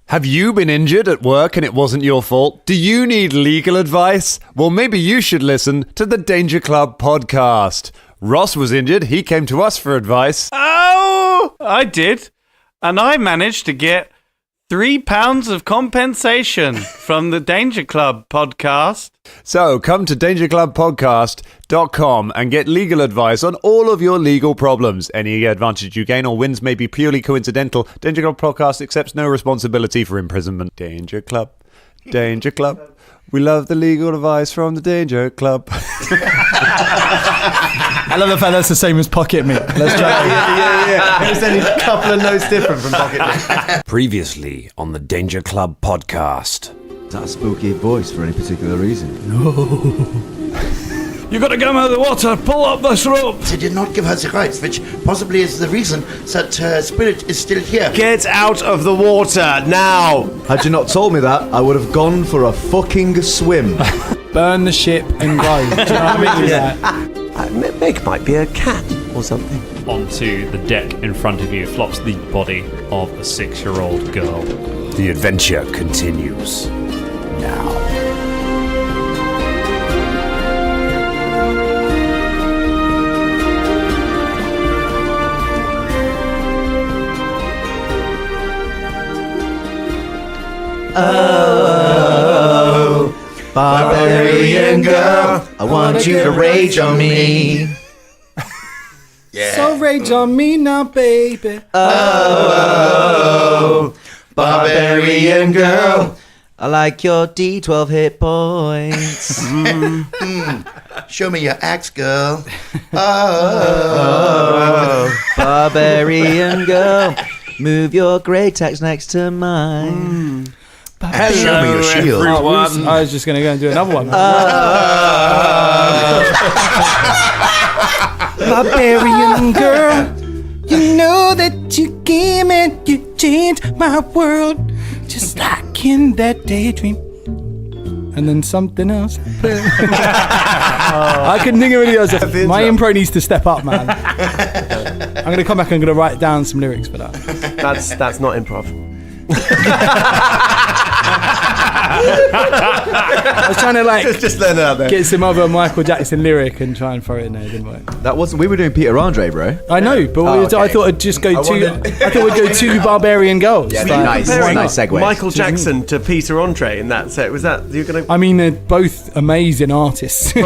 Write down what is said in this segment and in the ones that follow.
Have you been injured at work and it wasn't your fault? Do you need legal advice? Well, maybe you should listen to the Danger Club podcast. Ross was injured. He came to us for advice. Oh, I did. And I managed to get £3 of compensation from the Danger Club podcast. So come to dangerclubpodcast.com and get legal advice on all of your legal problems. Any advantage you gain or wins may be purely coincidental. Danger Club podcast accepts no responsibility for imprisonment. Danger Club. Danger Club. We love the legal advice from the Danger Club. I love the fact that's the same as Pocket Me. Let's try it. Yeah. It's only a couple of notes different from Pocket Me. Previously on the Danger Club podcast. Is that a spooky voice for any particular reason? You got to come out of the water. Pull up this rope. They did not give her the rights, which possibly is the reason that her spirit is still here. Get out of the water now! Had you not told me that, I would have gone for a fucking swim. Burn the ship and go. Do you know what I mean? Yeah. Meg might be a cat or something. Onto the deck in front of you flops the body of a 6-year-old girl. The adventure continues now. Oh, barbarian girl, I want you to rage on me. Yeah. So rage on me now, baby. Oh, barbarian girl. I like your D12 hit points. Show me your axe, girl. Oh, Barbarian girl, move your great axe next to mine. show me your shield. I was just going to go and do another one. Barbarian girl, you know that you came and you changed my world, just like in that daydream. And then something else. I couldn't think of any others. My impro needs to step up, man. I'm going to come back and I'm going to write down some lyrics for that. That's not improv. I was trying to just learn it out there. get some other Michael Jackson lyric and try and throw it in there, didn't work. That wasn't. We were doing Peter Andre, bro. I know, but I thought I'd just go I thought we'd go two barbarian girls. Yeah, Like, nice segue. Michael Jackson to Peter Andre in that set. Was that you're gonna? I mean, they're both amazing artists. I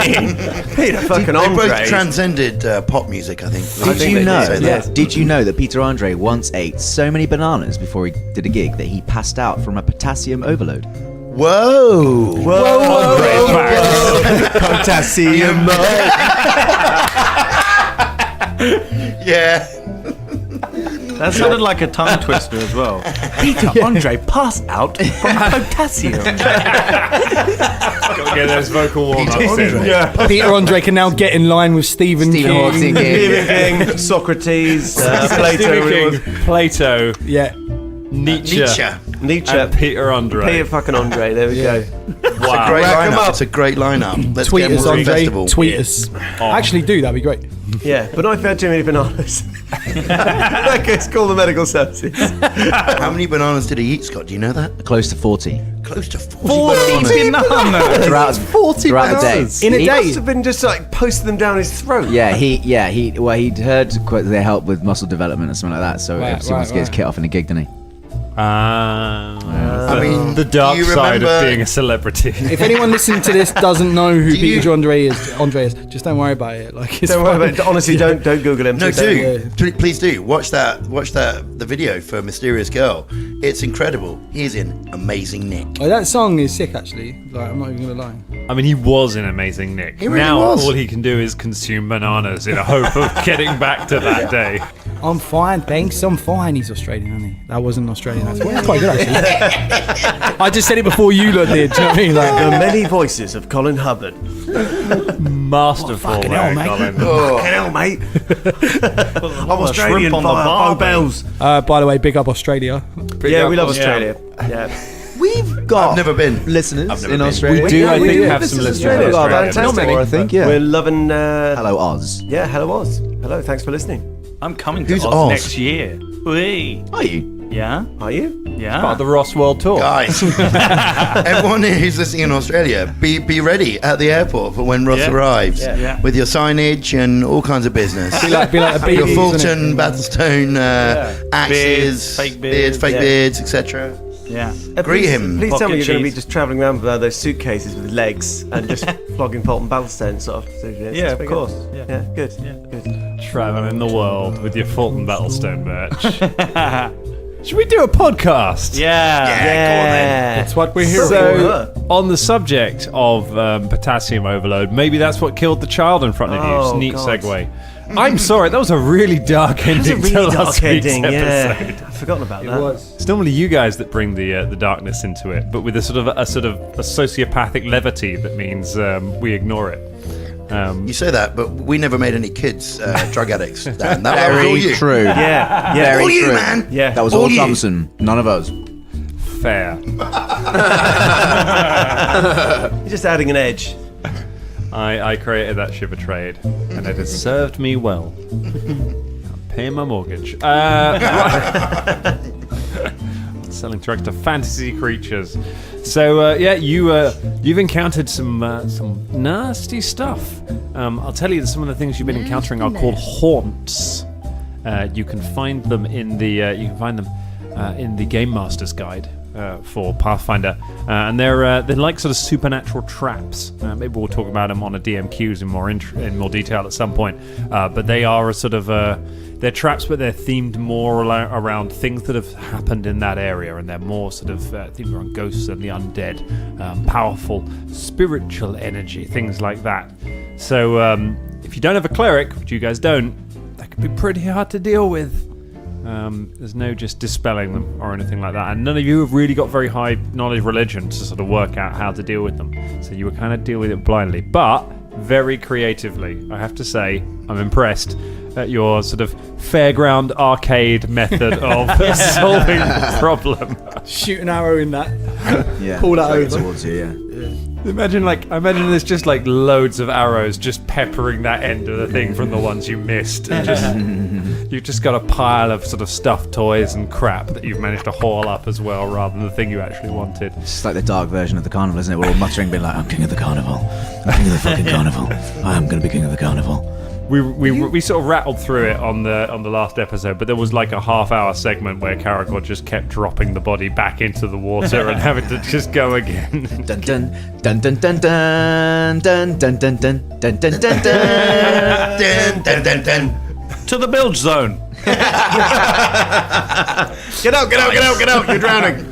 mean, Peter fucking They Andre. both transcended pop music, I think. Did you know? Yes. Did you know that Peter Andre once ate so many bananas before he did a gig that he passed out from a potassium overload? Whoa. Potassium. Yeah. That sounded like a tongue twister as well. Peter Andre passed out from potassium. Gotta get those vocal warm-ups in. Yeah. Peter Andre can now get in line with Stephen King. Stephen King, Socrates, Plato, Plato, Yeah. Nietzsche, Nietzsche, Peter Andre. Peter fucking Andre. There we go. Wow. Great Rack 'em lineup. up. It's a great lineup. Let's Tweet get us, more Andre. festival. Tweet us. Actually, do. That'd be great. Yeah, but I've had too many bananas. Let's call the medical services. How many bananas did he eat, Scott? Do you know that? Close to 40 Close to 40 bananas. throughout the day. In a He day. must have been just like posting them down his throat. He'd heard they help with muscle development or something like that. So Right, he wants to get his right. kit off in a gig, didn't he? I mean, the dark do you side of remember- being a celebrity. If anyone listening to this doesn't know who Do you- Peter Andre is, just don't worry about it. Like, it's Don't worry fine. about it. Honestly, don't Google him. No, Please don't. please do. Watch the video for Mysterious Girl. It's incredible. He's in amazing nick. Oh, that song is sick, actually. Like, I'm not even gonna lie. I mean, he was in Amazing Nick. He really now was. all he can do is consume bananas in a hope of getting back to that day. I'm fine, thanks. I'm fine. He's Australian, isn't he? That wasn't Australian. That's quite good, actually. I just said it before you lot did. Do you know what I mean? Like, The many voices of Colin Hubbard. Masterful, fucking hell, there, mate. Colin. Fucking hell, mate. I'm Australian. shrimp on the bar, bells. by the way, big up Australia. Yeah, we love Yeah. Australia. Yeah. We've got I've never been. listeners I've never in been. Australia. We do, I think, do. have This some is listeners Australia. in Australia. Fantastic. Not many, I think. Yeah. We're loving. Hello, Oz. Yeah, hello Oz. Hello, thanks for listening. I'm coming to Who's Oz Oz? next year. Whee. Are you? Yeah? Are you? Yeah. Part of the Ross World Tour. Guys, everyone who's listening in Australia, be ready at the airport for when Ross arrives Yeah. with your signage and all kinds of business. Be like a your baby, Fulton, Battlestone, axes, Beards, fake beards, etc. Yeah. Greet him. Please tell me you're Pocket going to be cheese. just travelling around with those suitcases with legs and just flogging Fulton Battlestone sort of. Yeah, of course. Yeah. Yeah, good. Good. Traveling the world with your Fulton Battlestone merch. Should we do a podcast? Yeah. Yeah, go on then. That's what we're here for. So, on the subject of potassium overload, maybe that's what killed the child in front of you. Oh, Neat God. segue. I'm sorry, that was a really dark ending It's a to really last dark week's ending, episode. yeah. I've forgotten about that. It's normally you guys that bring the darkness into it, but with a sort of a sociopathic levity that means we ignore it. You say that, but we never made any kids drug addicts. Dan. That was all Very you. true. Yeah, yeah. Very All you, true. man. Yeah. That was All all you. Thompson. None of us. Fair. You're just adding an edge. I created that shiver trade, and it has served me well. I'm paying my mortgage. Selling drugs to fantasy creatures. So you've encountered some nasty stuff. I'll tell you that some of the things you've been encountering are called haunts. You can find them in the Game Master's Guide for Pathfinder, and they're like sort of supernatural traps. Maybe we'll talk about them on a DMQs in more detail at some point. But they are a sort of they're traps, but they're themed more around things that have happened in that area, and they're more sort of themed around ghosts and the undead, powerful spiritual energy, things like that. So if you don't have a cleric, which you guys don't, that can be pretty hard to deal with. There's no just dispelling them or anything like that, and none of you have really got very high knowledge of religion to sort of work out how to deal with them, so you would kind of deal with it blindly, but very creatively. I have to say, I'm impressed at your sort of fairground arcade method of solving the problem. Shoot an arrow in that. Yeah. Pull that Straight over. towards you, yeah. Imagine there's just like loads of arrows just peppering that end of the thing from the ones you missed. And you've just got a pile of sort of stuffed toys and crap that you've managed to haul up as well, rather than the thing you actually wanted. It's just like the dark version of the carnival, isn't it? We're all muttering, being like, I'm king of the carnival. I'm king of the fucking carnival. I'm going to be king of the carnival. We sort of rattled through it on the last episode, but there was like a half-hour segment where Caragor just kept dropping the body back into the water and having to just go again. Dun dun dun dun dun dun dun dun dun dun dun dun dun dun. Dun, dun, dun, dun. To the bilge zone. Get out! You're drowning.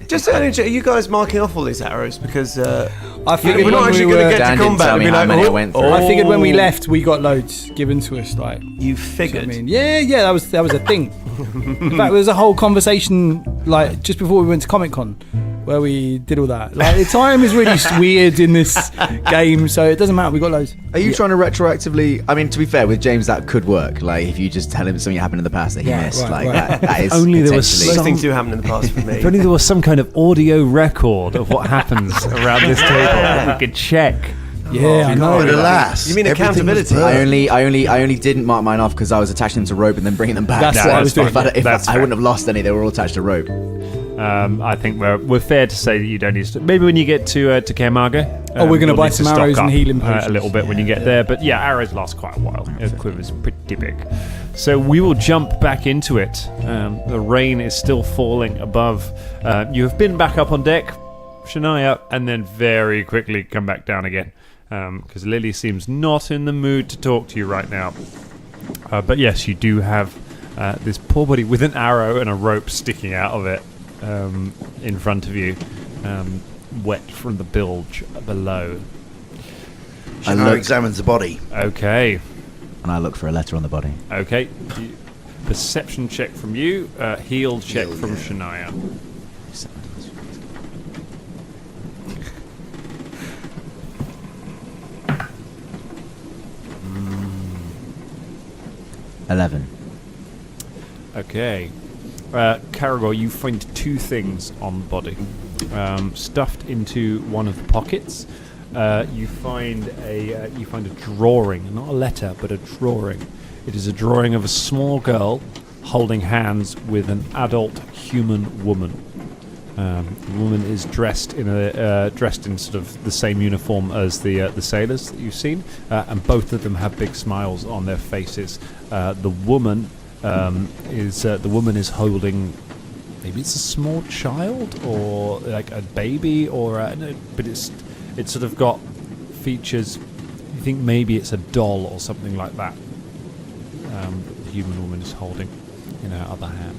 Just are you guys marking off all these arrows? Because I figured we're not when actually we going were- to get Dan to didn't combat tell and me be how like, many I went through. I figured when we left, we got loads given to us. Like, You I figured. mean, yeah, that was a thing. In fact, there was a whole conversation like just before we went to Comic Con where we did all that. Like, the time is really weird in this game, so it doesn't matter. We got loads. Are you trying to retroactively? I mean, to be fair, with James, that could work. Like, if you just tell him something happened in the past that he missed, right, like right. that is Only there was potentially- Those things do happen in the past for me. If only there was some kind of audio record of what happens around this table that we could check. Yeah, I know. But alas, You mean everything was accountability? perfect. I only didn't mark mine off because I was attaching them to rope and then bringing them back. That's what I was doing. If That's I fair. wouldn't have lost any. They were all attached to rope. I think we're fair to say that you don't need to. Maybe when you get to Caermarga. We're gonna you'll buy need to some arrows stock and up, healing a potions. little bit when you get there. But yeah, arrows last quite a while. The quiver's pretty big. So we will jump back into it. The rain is still falling above. You have been back up on deck, Shania, and then very quickly come back down again. Because Lily seems not in the mood to talk to you right now. But yes, you do have this poor body with an arrow and a rope sticking out of it in front of you, wet from the bilge below. Shania examines the body. Okay, And I look for a letter on the body. okay. Perception check from you, heal check Heal, from yeah. Shania. Mm. 11. Okay. Caragor, you find two things on the body. Stuffed into one of the pockets, you find a drawing, not a letter, but a drawing. It is a drawing of a small girl holding hands with an adult human woman. The woman is dressed in sort of the same uniform as the sailors that you've seen, and both of them have big smiles on their faces. The woman is holding, maybe it's a small child or like a baby, but it's sort of got features. You think maybe it's a doll or something like that. The human woman is holding in her other hand.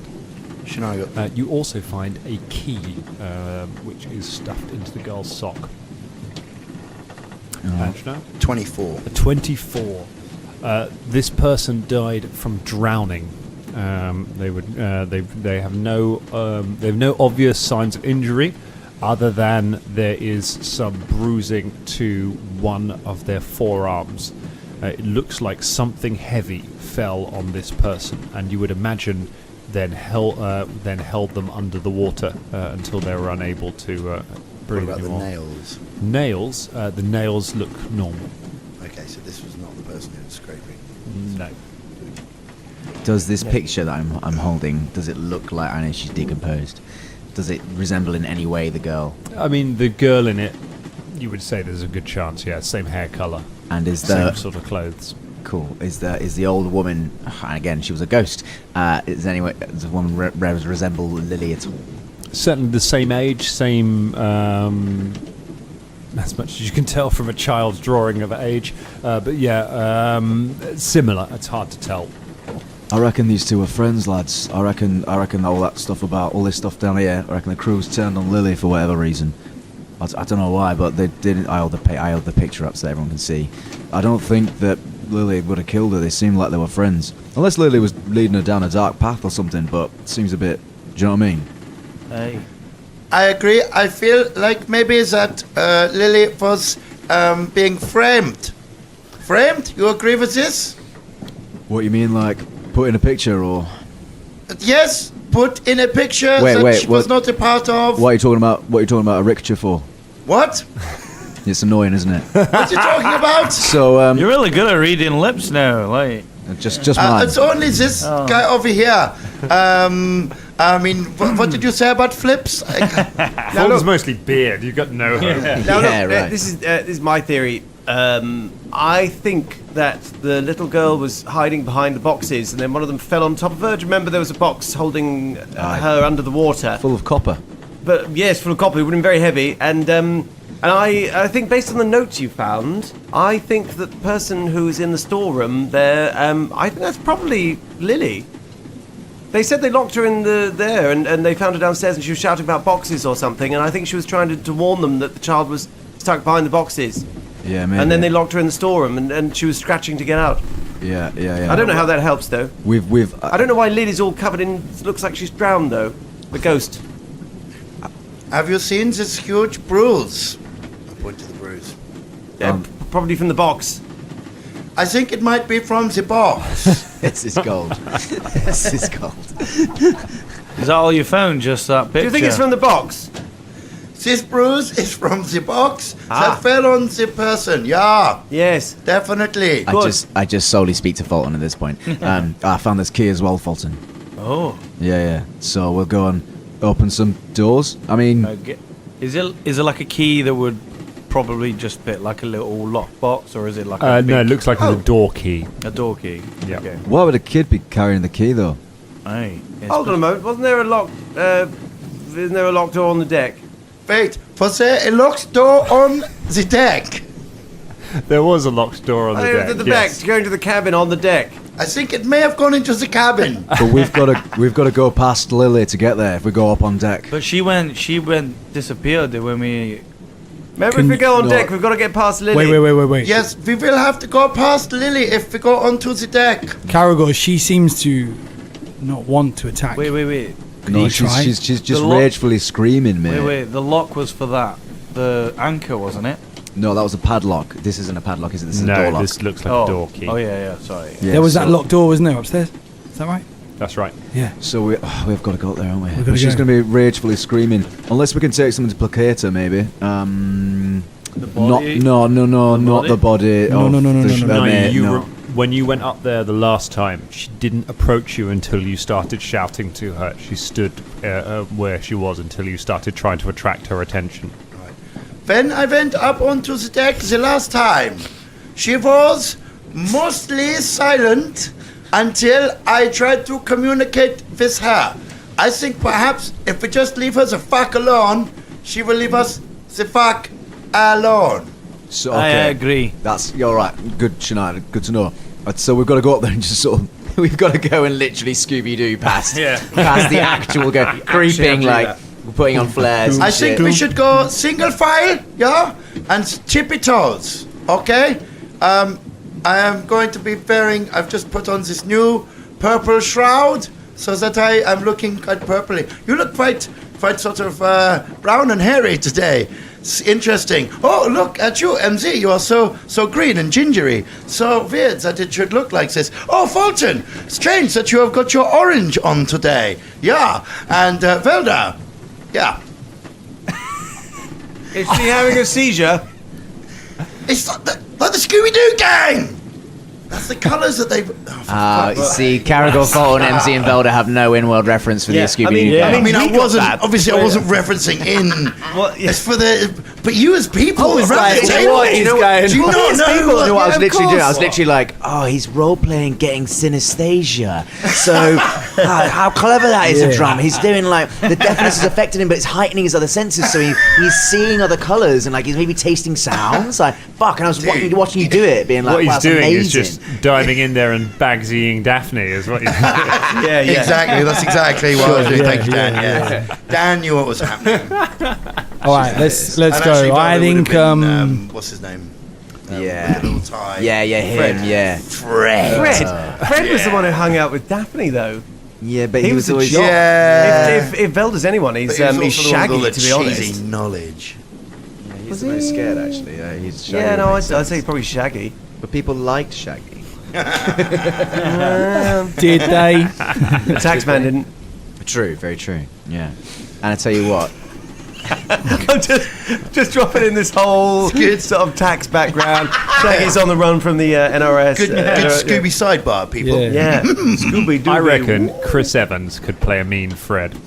You also find a key, which is stuffed into the girl's sock. 24. A 24. This person died from drowning. They have no obvious signs of injury, other than there is some bruising to one of their forearms. It looks like something heavy fell on this person, and you would imagine then held them under the water until they were unable to breathe What about anymore. the nails? Nails? The nails look normal. Okay, so this was not the person who was scraping. No. Does this picture that I'm holding, does it look like, I know she's decomposed, does it resemble in any way the girl? I mean, the girl in it, you would say there's a good chance, yeah, same hair colour. And is Same the sort of clothes. cool? Is the old woman? And again, she was a ghost. Does the woman resemble Lily at all? Certainly the same age, same, as much as you can tell from a child's drawing of age. But yeah, similar. It's hard to tell. I reckon these two are friends, lads. I reckon all this stuff down here. I reckon the crew's turned on Lily for whatever reason. I don't know why, but they didn't. I held the picture up so everyone can see. I don't think that Lily would have killed her. They seemed like they were friends, unless Lily was leading her down a dark path or something. But it seems a bit. Do you know what I mean? Hey. I agree. I feel like maybe that Lily was being framed. Framed? You agree with this? What you mean, like put in a picture or? Yes, put in a picture she was not a part of. What are you talking about? What are you talking about a rickshaw for? What? It's annoying, isn't it? What are you talking about? So You're really good at reading lips now, like. just mine. It's only this guy over here. I mean, what did you say about flips? Fulton's mostly beard. You've got no hope. Now, Yeah, look, right. this is my theory. I think that the little girl was hiding behind the boxes, and then one of them fell on top of her. Do you remember there was a box holding her under the water? Full of copper. But yes, full of copper. It would have been very heavy. And I think based on the notes you found, I think that the person who's in the storeroom there, I think that's probably Lily. They said they locked her in there, and they found her downstairs, and she was shouting about boxes or something. And I think she was trying to warn them that the child was stuck behind the boxes. Yeah, maybe. And then they locked her in the storeroom, and she was scratching to get out. Yeah. I don't know how that helps, though. We've. I don't know why Lily's all covered in. Looks like she's drowned, though. The ghost. Have you seen this huge bruise? I point to the bruise. Probably from the box. I think it might be from the box. It's gold. It's gold. Is that all you found? Just that picture? Do you think it's from the box? This bruise is from the box that fell on the person. Yeah, Yes. definitely. I just solely speak to Fulton at this point. I found this key as well, Fulton. Oh. Yeah. So we'll go and open some doors. I mean, Is it like a key that would probably just fit like a little lockbox, or is it like No, it looks like a door key. a door key? Yeah. Okay. why would a kid be carrying the key though? Aye. Yes, Hold on a moment. Wasn't there a locked door on the deck? Wait, was there a locked door on the deck? There was a locked door on the deck. The yes. back, going to the cabin on the deck. I think it may have gone into the cabin. But we've got to go past Lily to get there. If we go up on deck. But she went disappeared when we. Remember, if we go on deck, we've got to get past Lily. Wait. Yes, we will have to go past Lily if we go onto the deck. Caragor, she seems to not want to attack. Wait. No, you she's try? just The lock- ragefully screaming, mate. Wait. The lock was for that. The anchor, wasn't it? No, that was a padlock. This isn't a padlock, is it? This is a door No, lock. this looks like Oh. a door key. Oh yeah. Sorry. Yeah, There was so- that locked door, wasn't there, upstairs? Is that right? That's right. Yeah. So we've got to go up there, haven't we? We've gotta She's go. going to be ragefully screaming, unless we can take something to placate her, maybe. The body. Not body? the body. No, of no, no, no, the no, no, mate, you no. when you went up there the last time, she didn't approach you until you started shouting to her. She stood where she was until you started trying to attract her attention. When I went up onto the deck the last time, she was mostly silent until I tried to communicate with her. I think perhaps if we just leave her the fuck alone, she will leave us the fuck alone. So, I okay. agree. You're right. Good, Shania. Good to know. So we've got to go up there and just sort of. We've got to go and literally Scooby-Doo past the actual creeping, like putting on flares. I think we should go single file, yeah, and tippy toes. Okay. I am going to be wearing. I've just put on this new purple shroud so that I am looking quite purpley. You look quite sort of brown and hairy today. It's interesting. Oh, look at you, MZ. You are so green and gingery. So weird that it should look like this. Oh, Fulton. Strange that you have got your orange on today. Yeah. And Velda. Yeah. Is she having a seizure? It's like the Scooby-Doo gang. That's the colours that they. You see, Caragor, Fulton, MZ, and Velda have no in-world reference for the Scooby-Doo. I mean, I we got wasn't. that. Obviously, I wasn't referencing in. Well, yeah. It's for the. But you as people. I was around like, the you know table, what, he's going- do you not know? You know what I was Yeah, of literally doing? I was course. literally like, oh, he's role-playing getting synesthesia. So, how clever that is, a drum. He's doing, like, the deafness has affected him, but it's heightening his other senses, so he's seeing other colours, and, like, he's maybe tasting sounds. Like, fuck, and I was watching you do it, being like, What wow, he's that's doing amazing. is just diving in there and bagsying Daphne, is what he's doing. Yeah. Exactly. That's exactly what I was doing. Thank you, Dan. Yeah. Dan knew what was happening. All right, let's And go. actually, I Velda would think have been, what's his name? Yeah. With the little tie. Yeah, him, yeah. Fred was the one who hung out with Daphne, though. Yeah, but He he was was a always... jock. Yeah. If Velda's anyone, he's But he was he's also the one shaggy, with all to the be cheesy honest. knowledge. He's the most scared, actually. Yeah, he's Shaggy. Yeah, no, makes I'd sense. say probably shaggy. But people liked Shaggy. did they? The taxman didn't. True, very true. Yeah. And I tell you what, I'm just dropping in this whole sort of tax background. Shaggy's on the run from the NRS. Good Scooby sidebar, people. Yeah. Yeah, Scooby Doo. I reckon Chris Evans could play a mean Fred.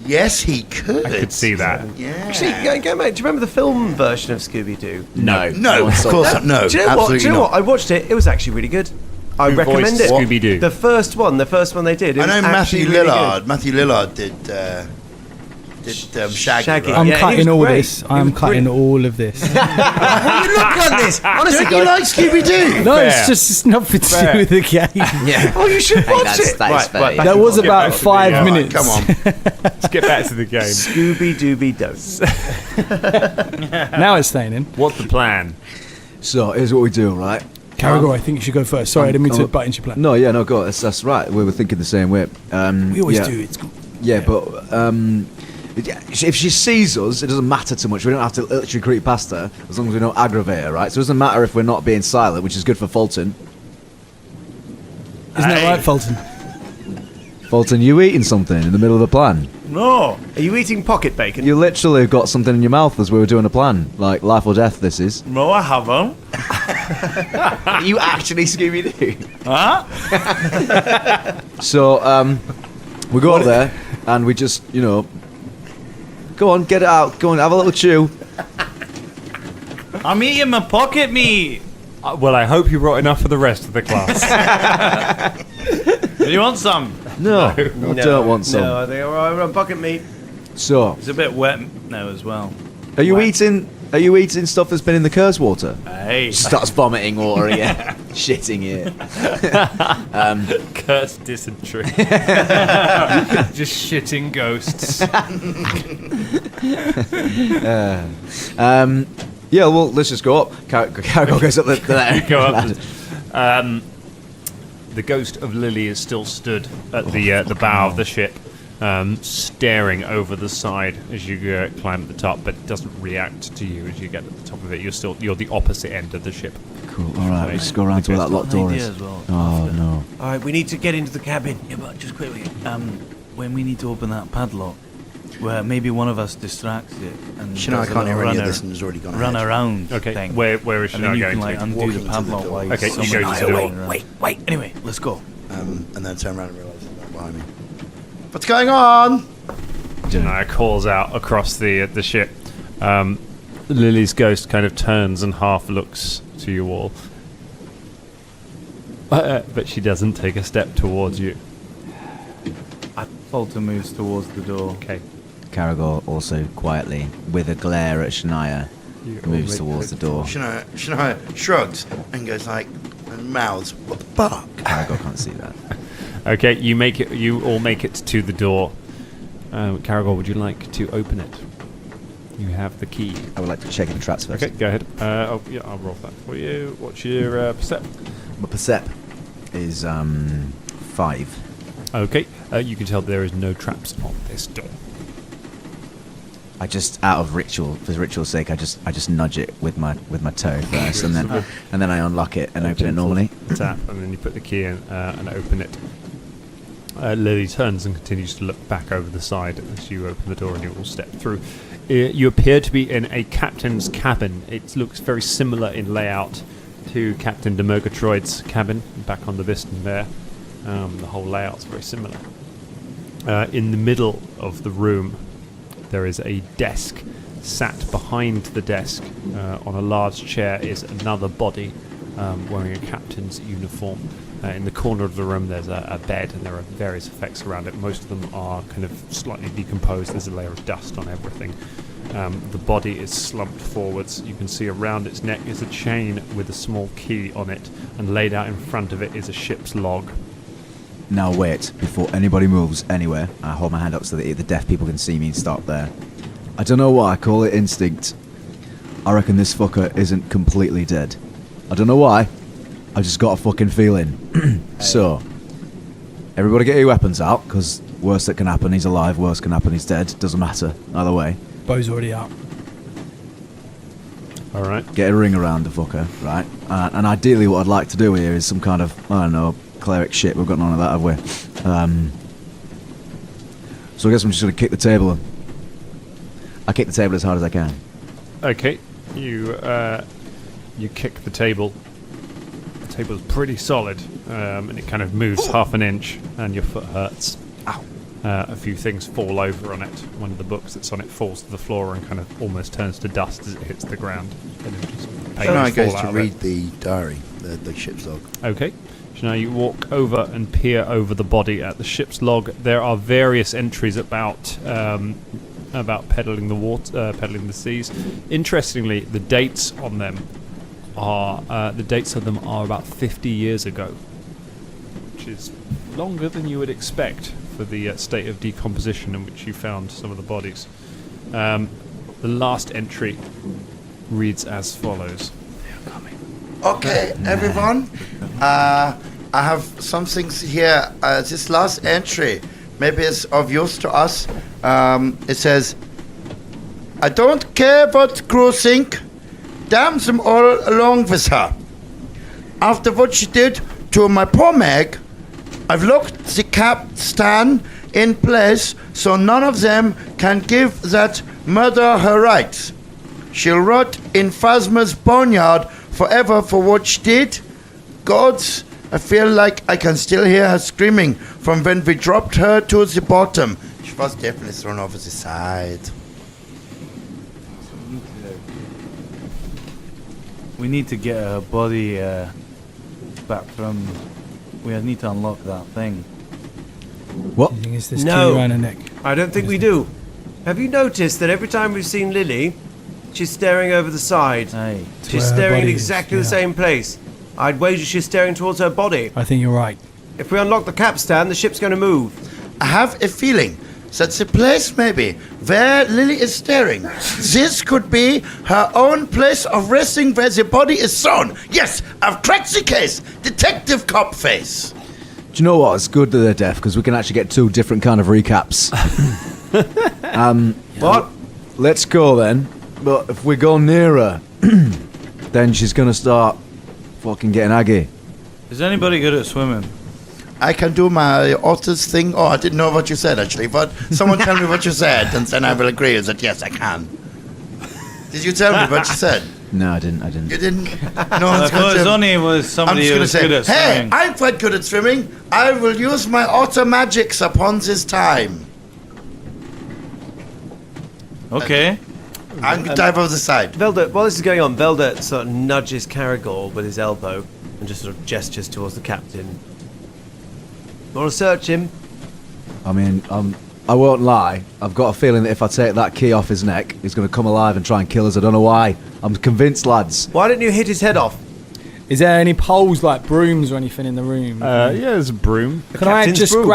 Yes, he could. I could see that. Yeah. Actually, go mate. Do you remember the film version of Scooby Doo? no. No, of course not. No, Do you know what? absolutely Do you know not. what? I watched it. It was actually really good. I Who recommend voiced it. Scooby-Doo? The first one they did. It I know was Matthew actually really Lillard. good. Matthew Lillard did Shaggy. Shaggy. Right? I'm Yeah, he cutting was all great. this. He I'm was cutting great. all of this. Why you look like this? Honestly, Don't you like Scooby Doo? No, Fair. it's just it's nothing to Fair. do with the game. Yeah. Oh, you should Hey, watch that's- it. that is fair, yeah. That was Get about back to the 5 game. minutes. Come on. Let's get back to the game. Scooby Dooby Doo. Now it's staying in. What's the plan? So, here's what we do, right? Caragor, I think you should go first. Sorry, I didn't mean to butt into your plan. No, yeah, no, go. That's right. We were thinking the same way. We always yeah. do. It's cool. Yeah, but if she sees us, it doesn't matter too much. We don't have to literally creep past her as long as we don't aggravate her, right? So it doesn't matter if we're not being silent, which is good for Fulton. Isn't that right, Fulton? Fulton, you eating something in the middle of a plan? No. Are you eating pocket bacon? You literally got something in your mouth as we were doing a plan, like life or death. This is. No, I haven't. Are you actually Scooby-Doo? Huh? So we go up there and we just, go on, get it out. Go on, have a little chew. I'm eating my pocket meat. Well, I hope you brought enough for the rest of the class. Do you want some? No, I don't want some. No, I think we're on pocket meat. So, It's a bit wet now as well. are you eating stuff that's been in the curse water? Hey, Starts vomiting water again, shitting it. Cursed dysentery. Just shitting ghosts. Yeah, well, let's just go up. Caragor goes up there. Go up. The ghost of Lily is still stood at the bow of the ship, staring over the side as you climb at the top, but doesn't react to you as you get at the top of it. You're the opposite end of the ship. Cool. All right, we'll just go around to where that locked door is. well. Oh no. All right, we need to get into the cabin. Yeah, but just quickly, when we need to open that padlock, where maybe one of us distracts it and Shania does a can't hear little any of this and has already gone run ahead. around Okay, thing. where is And then Shania you going can like to? undo Walking the to the padlock door. while Okay, you someone go to else the is door. running around. Wait. Anyway, let's go. And then turn around and realise there's no one behind me. What's going on? Shania calls out across the ship. Lily's ghost kind of turns and half looks to you all. But she doesn't take a step towards you. Falter moves towards the door. Okay. Caragor also quietly, with a glare at Shania, You moves all towards the door. Shania shrugs and goes like, and mouths, what the fuck? Caragor can't see that. Okay, you all make it to the door. Caragor, would you like to open it? You have the key. I would like to check the traps first. Okay, go ahead. I'll roll that for you. What's your percep? My percep is 5. Okay, you can tell there is no traps on this door. I just, out of ritual, for ritual's sake, I just nudge it with my toe first, and then I unlock it and open it normally. Tap, and then you put the key in and open it. Lily turns and continues to look back over the side as you open the door and you all step through. You appear to be in a captain's cabin. It looks very similar in layout to Captain de Murgatroyd's cabin back on the Bugden there. The whole layout's very similar. In the middle of the room, there is a desk. Sat behind the desk on a large chair is another body wearing a captain's uniform. In the corner of the room there's a bed and there are various effects around it. Most of them are kind of slightly decomposed. There's a layer of dust on everything. The body is slumped forwards. You can see around its neck is a chain with a small key on it, and laid out in front of it is a ship's log. Now wait, before anybody moves anywhere, I hold my hand up so that the deaf people can see me and stop there. I don't know why, I call it instinct. I reckon this fucker isn't completely dead. I don't know why, I just got a fucking feeling. So, everybody get your weapons out, because worst that can happen, he's alive, worst can happen, he's dead. Doesn't matter, either way. Bow's already out. Alright. Get a ring around the fucker, right? And ideally what I'd like to do here is some kind of, I don't know, cleric shit. We've got none of that, have we? So I guess I'm just going to kick the table. I kick the table as hard as I can. Okay, you kick the table. The table is pretty solid, and it kind of moves half an inch, and your foot hurts. Ow. A few things fall over on it. One of the books that's on it falls to the floor and kind of almost turns to dust as it hits the ground. And then just Shania goes fall out to of read it. the diary, the ship's log. Okay. So now you walk over and peer over the body at the ship's log. There are various entries about peddling the water, peddling the seas. Interestingly, the dates on them are about 50 years ago, which is longer than you would expect for the state of decomposition in which you found some of the bodies. The last entry reads as follows. Okay, everyone. I have some things here. This last entry, maybe it's of use to us. It says, I don't care what crew think. Damn them all along with her. After what she did to my poor Meg, I've locked the capstan in place so none of them can give that murderer her rights. She'll rot in Phasma's boneyard forever for what she did. Gods, I feel like I can still hear her screaming from when we dropped her to the bottom. She was definitely thrown over the side. We need to get her body back from... We need to unlock that thing. What? You think it's this No. key around her neck? I don't think we do. Have you noticed that every time we've seen Lily, she's staring over the side? Hey. She's where her staring in body is, exactly the yeah. same place. I'd wager she's staring towards her body. I think you're right. If we unlock the capstan, the ship's going to move. I have a feeling that's the place maybe where Lily is staring. This could be her own place of resting where the body is thrown. Yes, I've cracked the case. Detective cop face. Do you know what? It's good that they're deaf because we can actually get 2 different kind of recaps. What? Let's go then. But if we go nearer, then she's gonna start fucking getting aggy. Is anybody good at swimming? I can do my otter's thing. Oh, I didn't know what you said, actually. But someone tell me what you said, and then I will agree that, yes, I can. Did you tell me what you said? No, I didn't. You didn't? No I one's thought going to... Sonny was somebody who was good at hey, swimming. I'm quite good at swimming. I will use my otter magics upon this time. Okay. I'm going to dive over the side. Velda, while this is going on, Velda sort of nudges Caragor with his elbow and just sort of gestures towards the captain. Want to search him? I mean, I won't lie. I've got a feeling that if I take that key off his neck, he's going to come alive and try and kill us. I don't know why. I'm convinced, lads. Why don't you hit his head off? Is there any poles like brooms or anything in the room? Yeah, there's a broom. Can I captain's just broom.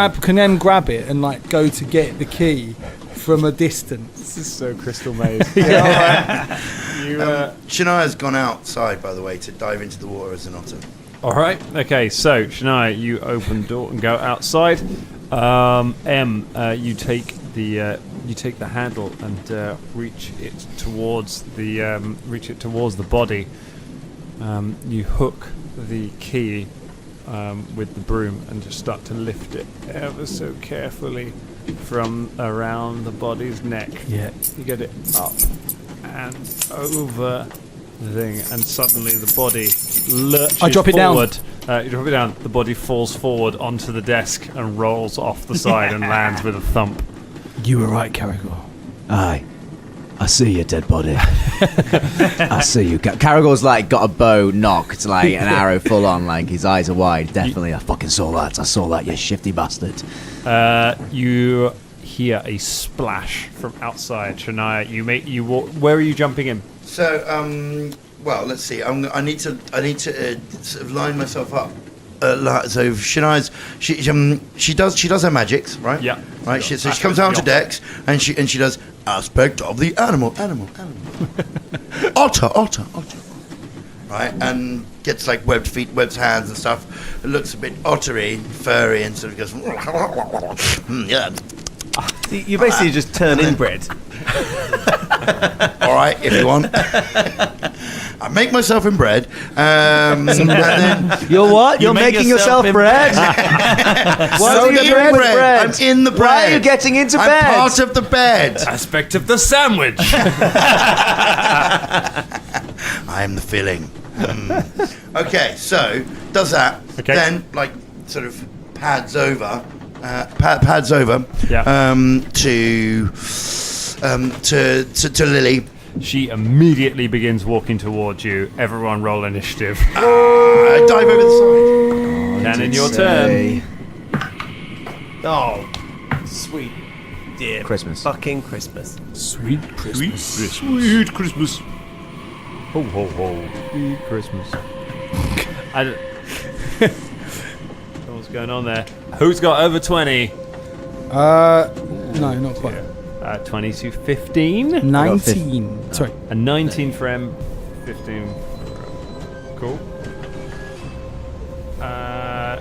grab it and like go to get the key from a distance? This is so Crystal Maze. Shania's gone outside, by the way, to dive into the water as an otter. All right. Okay. So Shania, you open the door and go outside. You take the handle and reach it towards the body. You hook the key with the broom and just start to lift it ever so carefully from around the body's neck. Yeah. You get it up and over the thing, and suddenly the body lurches I drop it down. forward. You drop it down. The body falls forward onto the desk and rolls off the side and lands with a thump. You were right, Caragor. Aye. I see you, dead body. I see you. Caragor's like got a bow knocked, like an arrow full on, like his eyes are wide. Definitely, I fucking saw that. I saw that, you shifty bastard. You hear a splash from outside. Shania, you walk. Where are you jumping in? So, well, let's see. I need to sort of line myself up. So Shania's she does her magics, right? Yeah. Right. She comes out to decks and she does aspect of the animal. otter. Right, and gets like webbed feet, webbed hands and stuff. It looks a bit ottery, furry, and sort of goes. Yeah. You basically just turn inbred. All right, if you want. I make myself inbred. And then You're what? You're make making yourself yourself bread? What are you doing with bread? I'm in the bread. Why are you getting into I'm bed? part of the bed. Aspect of the sandwich. I am the filling. Okay, so does that. Okay. Then like sort of pads over. Yeah. To Lily. She immediately begins walking towards you. Everyone roll initiative. I dive over the Cannon, your turn. Oh, sweet dear Christmas. fucking Christmas. Sweet Christmas. Sweet Christmas. Ho, ho, ho. Sweet Christmas. I don't... What's going on there? Who's got over 20? No, not quite. 20 to 15. 19. Sorry. A 19 for M, 15 for... Cool.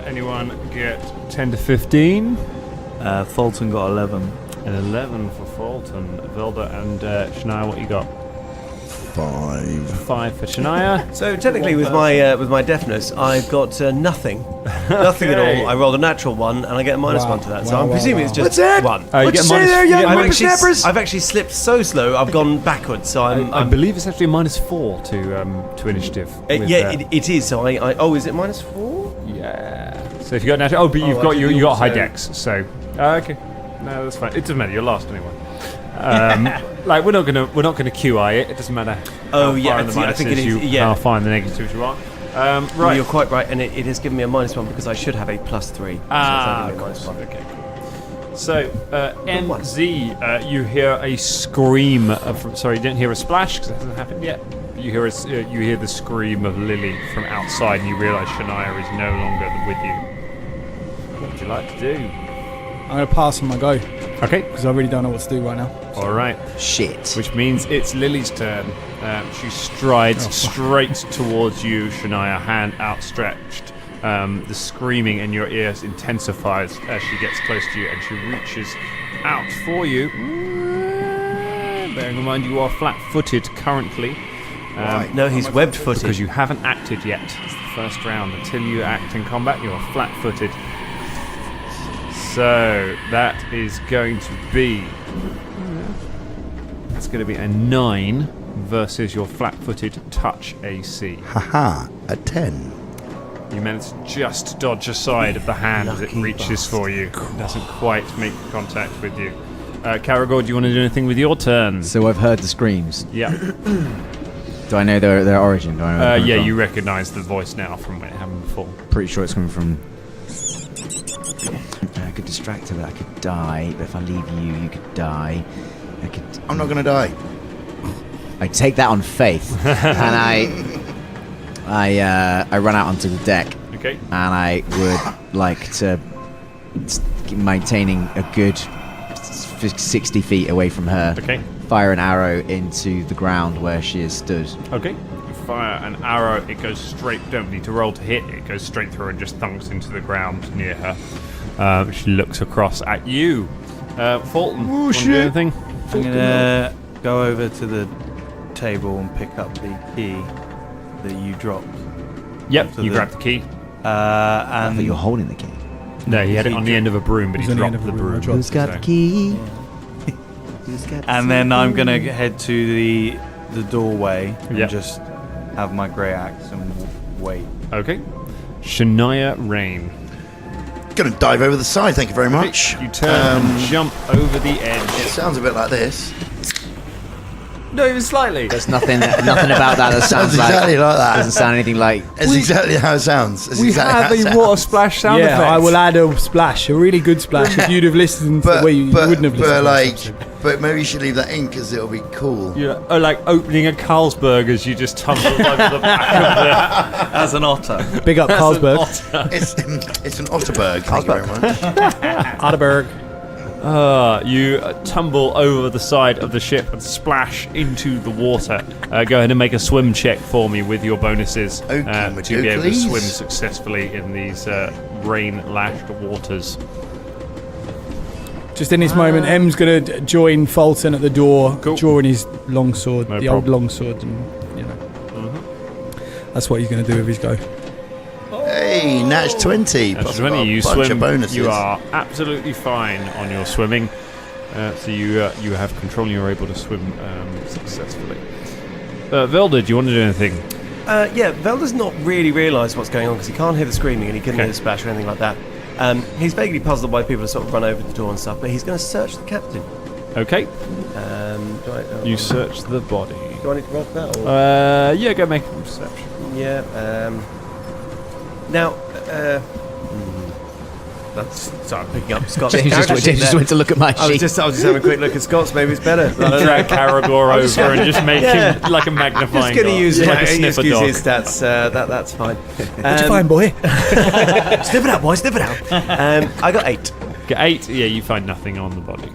Anyone get 10 to 15? Fulton got 11. An 11 for Fulton. Velda and Shania, what you got? 5 for Shania. So technically, with my deafness, I've got nothing, nothing at all. I rolled a natural one, and I get a minus Wow. one to that. So Wow, I'm wow, presuming wow. it's just What's that? one. You What'd get you say minus- there, you young get minus- whippersnappers? I've actually slipped so slow. I've gone backwards. So I I'm believe it's actually minus 4 to initiative. with, yeah, it is. So I oh, is it minus 4? Yeah. So if you got natural, but you've got actually, you got high so- dex. So okay, no, that's fine. It doesn't matter. You're last anyway. Like we're not gonna QI it. It doesn't matter. Oh, how yeah, far in the I think it minuses is, you yeah. how far in the negatives you are. Well, Right. you're quite right, and it has given me a minus one because I should have a plus 3. Ah, so it's only a minus one. okay. Cool. So NZ, you hear a scream of. Sorry, you didn't hear a splash because it hasn't happened yet. You hear you hear the scream of Lily from outside, and you realise Shania is no longer with you. What would you like to do? I'm going to pass on my go Okay. because I really don't know what to do right now. All right. Shit. Which means it's Lily's turn. She strides straight towards you, Shania, hand outstretched. The screaming in your ears intensifies as she gets close to you, and she reaches out for you. Bearing in mind you are flat-footed currently. No, he's webbed-footed. Because you haven't acted yet. It's the first round. Until you act in combat, you are flat-footed. So that is going to be. It's going to be a 9 versus your flat-footed touch AC. Haha, a 10. You managed to just dodge aside of the hand as it reaches for you. It doesn't quite make contact with you. Caragor, do you want to do anything with your turn? So I've heard the screams. Yeah. Do I know their origin? Do I know where they're coming Yeah, from? you recognise the voice now from when it happened before. Pretty sure it's coming from. I could distract her, but I could die. But if I leave you, you could die. I'm not going to die. I take that on faith, and I run out onto the deck. Okay. And I would like to, maintaining a good 60 feet away from her. Okay. Fire an arrow into the ground where she is stood. Okay. You fire an arrow, it goes straight, don't need to roll to hit, it goes straight through and just thunks into the ground near her. She looks across at you. Fulton, want to do anything? I'm gonna go over to the table and pick up the key that you dropped. Yep, So you the- grab the key. I And thought you were holding the key. No, he had it on the end of a broom, but he It was on the end dropped of the a broom, I broom. dropped Who's got the key? Who's got the And then I'm key? gonna head to the doorway and Yep. just have my grey axe and wait. Okay. Shania Rain. Going to dive over the side, thank you very much. You turn and jump over the It edge. sounds a bit like this. Not even slightly. There's nothing about that Sounds sounds like. exactly like that. Doesn't sound anything like. It's exactly how it sounds. It's We exactly have how it a sounds. water splash sound Yeah, effect. I will add a splash, a really good splash. If you'd have listened, But, you but, wouldn't have listened. but to like, this episode. but maybe you should leave that in because it'll be cool. Yeah, like opening a Carlsberg as you just tumble over the back As an otter. Big up of Carlsberg, the It's an Otterberg. Thank you very much. Otterberg. You tumble over the side of the ship and splash into the water. Go ahead and make a swim check for me with your bonuses Okay, to be able to please. swim successfully in these rain-lashed waters. Just in this moment, M's going to join Fulton at the door, Cool. drawing his longsword, No the old problem. longsword, and that's what he's going to do with his go. Hey, Natch 20. That's Plus 20. a You bunch swim. of bonuses. You are absolutely fine on your swimming. So you have control and you're able to swim successfully. Velda, do you want to do anything? Yeah, Vel does not really realise what's going on because he can't hear the screaming and he couldn't Okay. hear the splash or anything like that. He's vaguely puzzled why people have sort of run over the door and stuff, but he's going to search the captain. Okay. You Do search the body. I need to roll for that? Or? Yeah, go make a perception. Yeah. Now, that's sorry, I'm picking up Scott's James character sheet just there. went to look at my I was sheet. just having a quick look at Scott's. Maybe it's better. Drag Caragor over and just make Yeah. him like a I'm magnifying just going to use like a sniffer use dog. his stats. That's fine. What'd you find, boy? Sniff it out, boy. Sniff it out. I got 8. Get 8. Yeah, you find nothing on the body.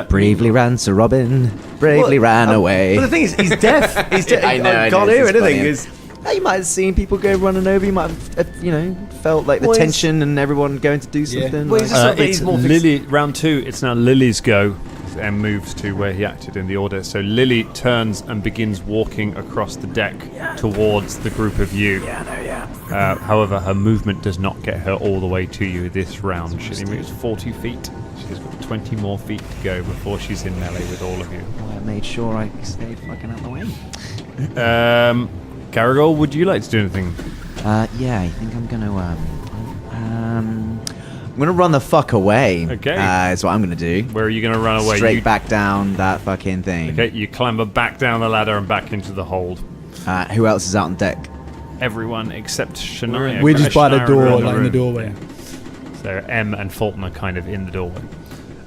Bravely ran Sir Robin. Bravely ran away. But the thing is, he's deaf. He's deaf. I know, I Can't know, hear it's just anything. funny. It's- You might have seen people go running over. You might have, felt like the Well, tension and everyone going to do something. Well, like- he's just- It's he's more Lily. Round 2. It's now Lily's go. And moves to where he acted in the order. So Lily turns and begins walking across the deck towards the group of you. However, her movement does not get her all the way to you this round. She only moves 40 feet. She's got 20 more feet to go before she's in melee with all of you. I made sure I stayed fucking out of the way. Garagol, would you like to do anything? Yeah, I think I'm gonna I'm gonna run the fuck away. Okay. Is what I'm gonna do. Where are you going to run away? Straight You- back down that fucking thing. Okay, you clamber back down the ladder and back into the hold. Who else is out on deck? Everyone except Shania. We're just by the Shania door, around like in the room. doorway. So M and Fulton are kind of in the doorway.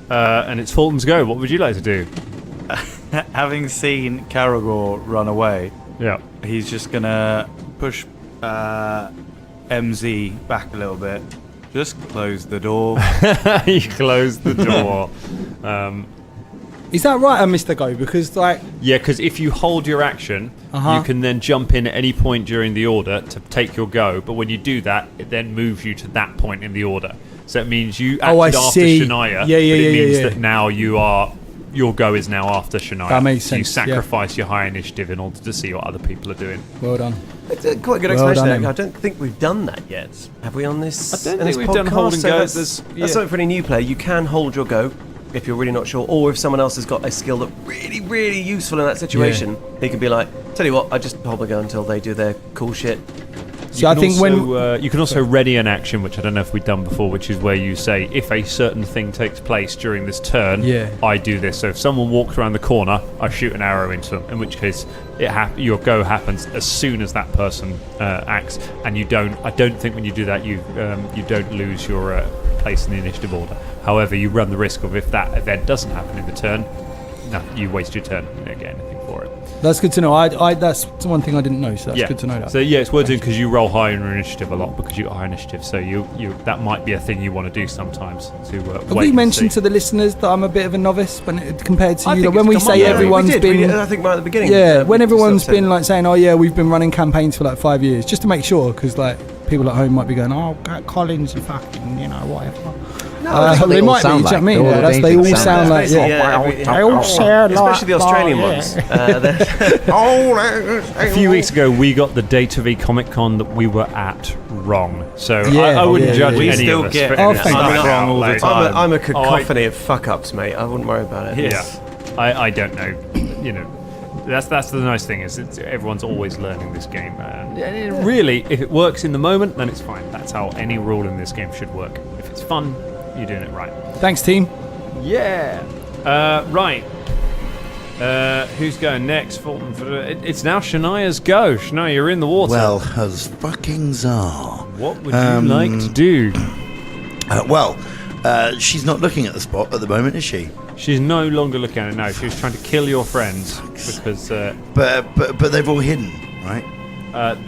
And it's Fulton's go. What would you like to do? Having seen Caragor run away, Yeah. he's just gonna push MZ back a little bit. Just close the door. You close the door. Is that right, Mr. Go? Because, like, Yeah, because if you hold your action, you can then jump in at any point during the order to take your go. But when you do that, it then moves you to that point in the order. So it means you acted I after see. Shania. Yeah, but it means yeah. that now you are your go is now after Shania. That makes So you sense, yeah. sacrifice your high initiative in order to see what other people are doing. Well done. It's a quite a good Well explanation. done, I don't think we've done that yet. Have we on this? I don't in think this we've done podcast? hold and So go. That's something for any new player. You can hold your go if you're really not sure, or if someone else has got a skill that really, really useful in that situation. He could be like, "Tell you what, I just hold my go until they do their cool shit." So I think you can also ready an action, which I don't know if we've done before, which is where you say, if a certain thing takes place during this turn, I do this. So if someone walks around the corner, I shoot an arrow into them, in which case your go happens as soon as that person acts, and I don't think when you do that you don't lose your place in the initiative order. However, you run the risk of, if that event doesn't happen in the turn, you waste your turn, you don't get anything for it. That's good to know. That's one thing I didn't know, so that's good to know that. So it's worth doing because you roll high in your initiative a lot because you got high initiative. So you that might be a thing you want to do sometimes to Have we mentioned to the listeners that I'm a bit of a novice compared to I you? think Like, when it's we come say up. everyone's been, I think right at the beginning. when we everyone's sort of been like saying, "Oh yeah, we've been running campaigns for like 5 years," just to make sure, because like people at home might be going, "Oh, Colin's a fucking, whatever." that's what they all might be. sound Do you know what I like. mean? All the They things all sound sound like, said. they all sound like, especially the Australian ones. A few weeks ago, we got the date of a Comic Con that we were at wrong. So Yeah, I wouldn't yeah, judge yeah. We any still of us get for Oh, any thank stuff God. wrong all the like- time. I'm a cacophony of fuck ups, mate. I wouldn't worry about it. Yes. I don't know. That's the nice thing is everyone's always learning this game. And really, if it works in the moment, then it's fine. That's how any rule in this game should work. If it's fun, you're doing it right. Thanks, team. Yeah. Right. Who's going next? Fulton. It's now Shania's go. Shania, you're in the water. Well, as fucking czar. What would you like to do? She's not looking at the spot at the moment, is she? She's no longer looking at it now. She was trying to kill your friends because But they've all hidden, right?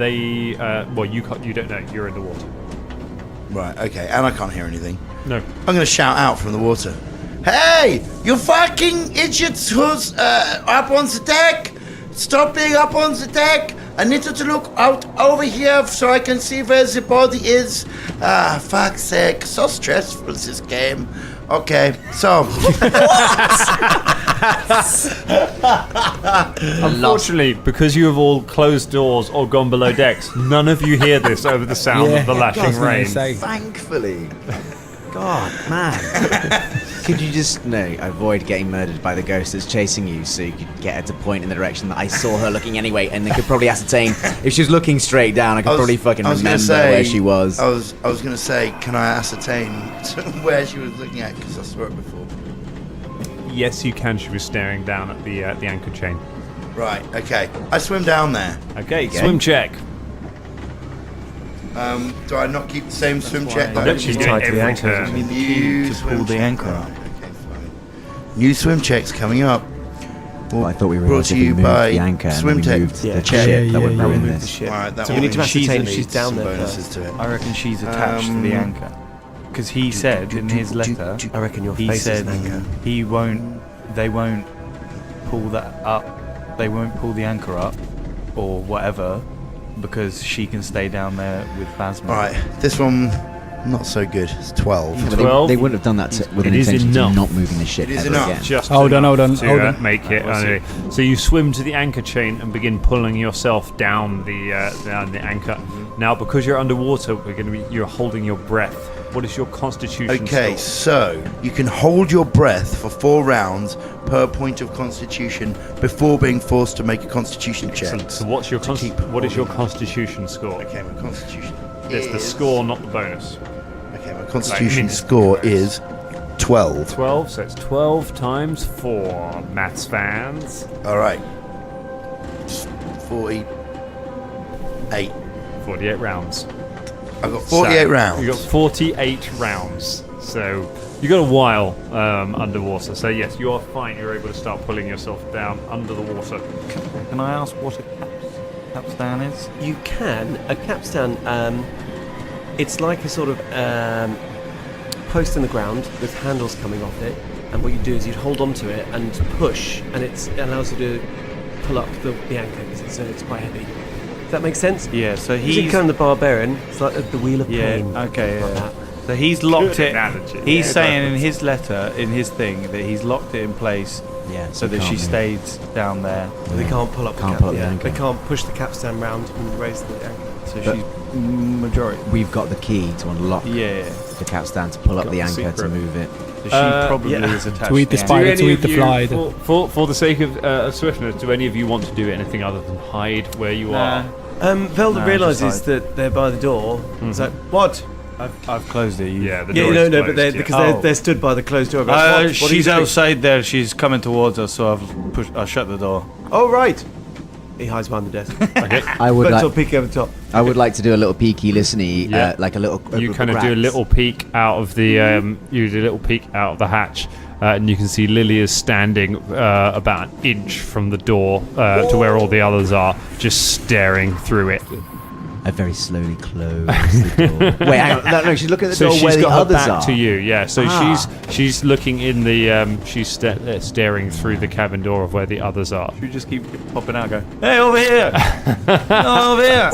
you don't know. You're in the water. Right, okay, and I can't hear anything. No. I'm going to shout out from the water. Hey, you fucking idiots who's up on the deck! Stop being up on the deck! I need you to look out over here so I can see where the body is. Fuck's sake, so stressful this game. Okay, so... Unfortunately, because you have all closed doors or gone below decks, none of you hear this over the sound of the lashing rain. Thankfully. God, man. Could you just avoid getting murdered by the ghost that's chasing you, so you could get her to point in the direction that I saw her looking anyway, and they could probably ascertain if she was looking straight down. I could probably fucking remember where she was. I was going to say, can I ascertain where she was looking at? Because I saw it before. Yes, you can. She was staring down at the anchor chain. Right. Okay. I swim down there. Okay, swim check. Do I not keep the same swim check? I bet she's tied to the anchor. turn. You need the key to pull the anchor up. Okay, fine. New swim checks coming up. Well, I thought we Brought realised to if we you moved by the anchor and Swim we Tech. moved the Yeah, ship, that would That would ruin move the this. ship. Alright, that So we will need to lead ascertain if some she's down there bonuses first. to it. I reckon she's attached to the anchor. Because he said in his letter, I reckon your he face is said an anchor. they won't pull that up, they won't pull the anchor up, or whatever, because she can stay down there with Phasma. Alright, this one, not so good. It's 12. Yeah, but 12. they wouldn't have done that with an It is intention enough. to not moving the ship It is ever enough. again. Just Hold on, enough hold on. to make it. So you swim to the anchor chain and begin pulling yourself down the anchor. Now, because you're underwater, you're holding your breath. What is your constitution Okay, score? so you can hold your breath for 4 rounds per point of constitution before being forced to make a constitution check. Excellent. So what is your constitution score? Okay, my constitution It's is... the score, not the bonus. Okay, my constitution minutes. score is 12. 12, so it's 12 times 4, maths fans. Alright. 48. 48 rounds. I've got 48 rounds. You got 48 rounds. So you got a while underwater. So yes, you are fine. You're able to start pulling yourself down under the water. Can I ask what a capstan is? You can. A capstan, it's like a sort of post in the ground with handles coming off it. And what you do is you'd hold onto it and push, and it allows you to pull up the anchor because it's quite heavy. Does that make sense? Yeah, so He's he's... kind of the barbarian. It's like the wheel of Yeah, pain. okay, Like yeah. that. So he's locked Good it. analogy. He's Yeah, saying in his letter, in his thing, that he's locked it in place Yeah. so that she stays down there. They can't pull up Can't the pull up the anchor. They can't push the capstan round and raise the anchor. So But- she's majority. We've got the key to unlock Yeah. the capstan to pull up Got the the anchor to secret. move it. So she probably yeah. is attached. To eat the the spider. anchor. to eat the fly. For the sake of swiftness, do any of you want to do anything other than hide where you are? Velda No, realises just that they're by the door. It's like, what? I've closed it. Yeah, the Yeah, door no, is no, but closed, they're, yeah. because they're stood by the closed door. What are you She's doing? outside there. She's coming towards us, so I shut the door. Oh, right. He hides behind the desk. Okay. I would But like. sort of peeking over the top. I would like to do a little peeky listeny, Yeah. like a little. You kind of do a little peek out of the you do a little peek out of the hatch, and you can see Lily is standing about an inch from the door to where all the others are, just staring through it. I very slowly close the door. Wait, hang on. No, she's looking at the So door she's where the got her others back are. to you, yeah. So Ah. she's looking in the she's staring through the cabin door of where the others are. You just keep popping out, and go, hey, over here, no, over here.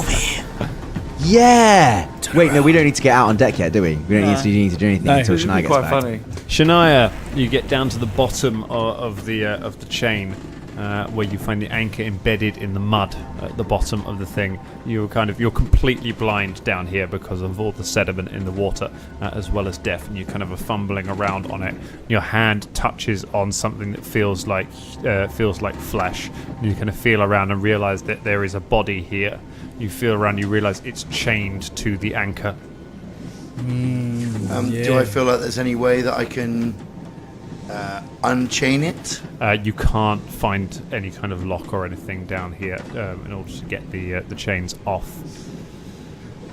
Yeah. Wait, no, we don't need to get out on deck yet, do we? We don't need to do anything No. until This would Shania be gets quite back. funny. Shania, you get down to the bottom of the chain, where you find the anchor embedded in the mud at the bottom of the thing. You're completely blind down here because of all the sediment in the water, as well as death, and you kind of are fumbling around on it. Your hand touches on something that feels like flesh. And you kind of feel around and realize that there is a body here. You feel around, you realize it's chained to the anchor. Do I feel like there's any way that I can unchain it? You can't find any kind of lock or anything down here in order to get the chains off.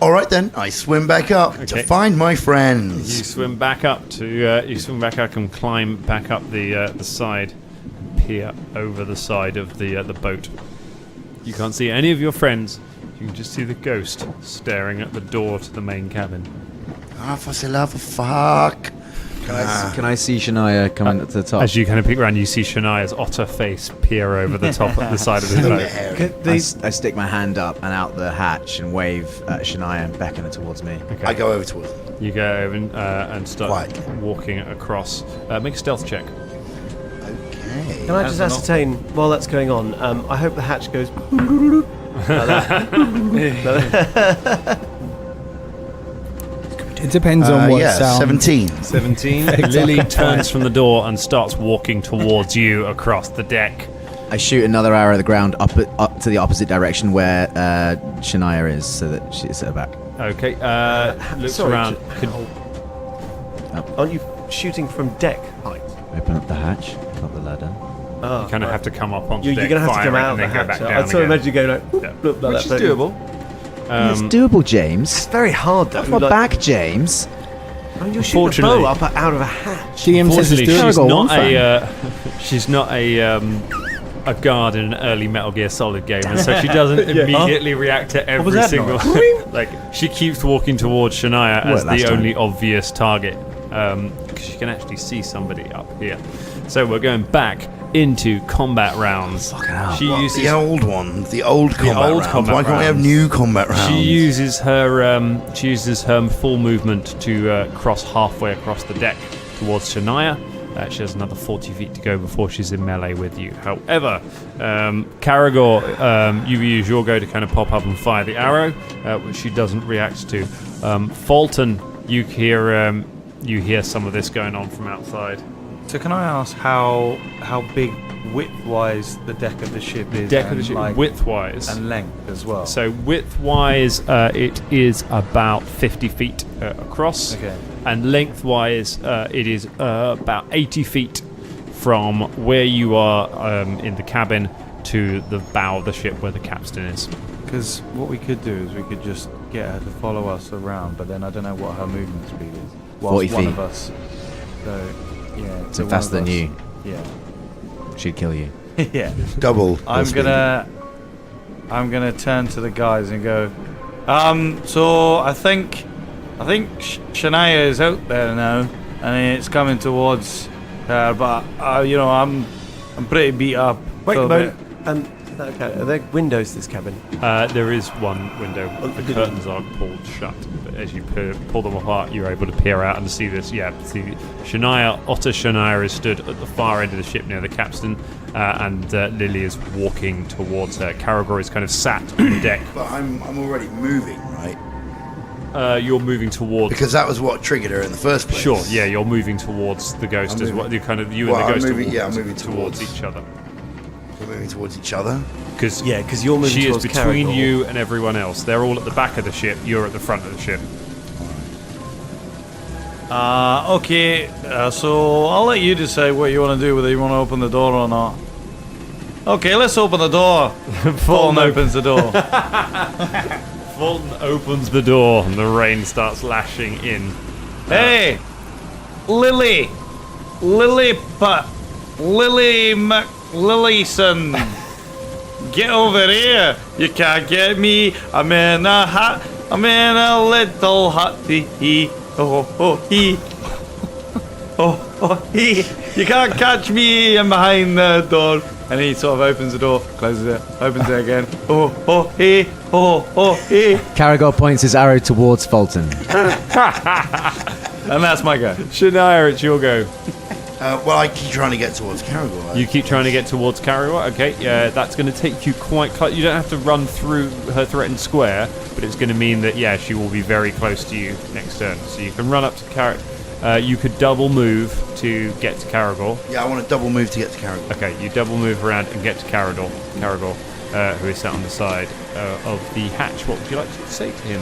All right then, I swim back up Okay. to find my You friends. swim back up and climb back up the side, and peer over the side of the boat. You can't see any of your friends. You can just see the ghost staring at the door to the main cabin. Ah, for the love of fuck. Can I see Shania coming up to the top? As you kind of peek around, you see Shania's otter face peer over the top of the side of the boat. I stick my hand up and out the hatch and wave at Shania and beckon her towards me. Okay. I go over towards them. You go over and start Quietly. walking across. Make a stealth check. Okay. Can I just ascertain, while that's going on, I hope the hatch goes... like that. It depends on what yeah, sound. 17. 17. Lily turns from the door and starts walking towards you across the deck. I shoot another arrow at the ground up to the opposite direction where Shania is, so that she's at her back. Okay. Looks Sorry, around. Aren't you shooting from deck height? Open up the hatch, up the ladder. Oh, You kind of have to come up onto You're deck, going to have to fire come it, out of and the then go hatch. back I down sort of again. imagine you go like, whoop, Yeah. whoop, like Which is that, don't you? doable. It's doable, James. It's very hard though. Off my like- back, James. I mean, you're shooting a bow Unfortunately- up out of a hatch. GM says it's Unfortunately, doable. she's not a guard in an early Metal Gear Solid game, and so she doesn't immediately react to every that single. Like she keeps walking towards Shania as Worked last the time. only obvious target, because she can actually see somebody up here. So we're going back into combat rounds. hell. She uses The old one, the old combat old rounds. combat Why can't we have rounds. new combat rounds? She uses her full movement to cross halfway across the deck towards Shania. She has another 40 feet to go before she's in melee with you. However, Karagor, you use your go to kind of pop up and fire the arrow, which she doesn't react to. Fulton, you hear some of this going on from outside. So can I ask how big width-wise the deck of the ship is? Deck of and, the ship, like, width-wise. and length as well. So width-wise, it is about 50 feet across. Okay. And lengthwise, it is about 80 feet from where you are in the cabin to the bow of the ship where the capstan is. Because what we could do is we could just get her to follow us around, but then I don't know what her movement speed is. Whilst 40 one feet. of us. So yeah. So one faster of than us- you. Yeah. She'd kill you. Yeah. Double. I'm speed. gonna turn to the guys and go. So I think Shania is out there now, and it's coming towards her. But I'm pretty beat up. Wait So a moment. Okay, are there windows to this cabin? There is one window. The curtains are pulled shut. But as you pull them apart, you're able to peer out and see this. Yeah, see Otter Shania is stood at the far end of the ship near the capstan, and Lily is walking towards her. Caragor is kind of sat on the deck. But I'm already moving, right? You're moving towards. Because that was what triggered her in the first place. Sure, yeah, you're moving towards the ghost as well. You and the ghost I'm moving, are moving towards each other. We're moving towards each other. Because you're moving she is towards between Caragor. you and everyone else. They're all at the back of the ship. You're at the front of the ship. Okay, so I'll let you decide what you want to do, whether you want to open the door or not. Okay, let's open the door. Fulton opens the door. Fulton opens the door and the rain starts lashing in. Hey, Lily McLillyson, get over here. You can't get me. I'm in a hat. I'm in a little hut. He. Oh, he. Oh, he. You can't catch me. I'm behind the door. And he sort of opens the door, closes it, opens it again. He. He. Caragor points his arrow towards Fulton. And that's my go. Shania, it's your go. Well, I keep trying to get towards Caragor. You keep trying to get towards Caragor. Okay, yeah, that's going to take you quite close. You don't have to run through her threatened square, but it's going to mean that, yeah, she will be very close to you next turn. So you can run up to Caragor. You could double move to get to Caragor. Yeah, I want to double move to get to Caragor. Okay, you double move around and get to Caragor, who is sat on the side of the hatch. What would you like to say to him?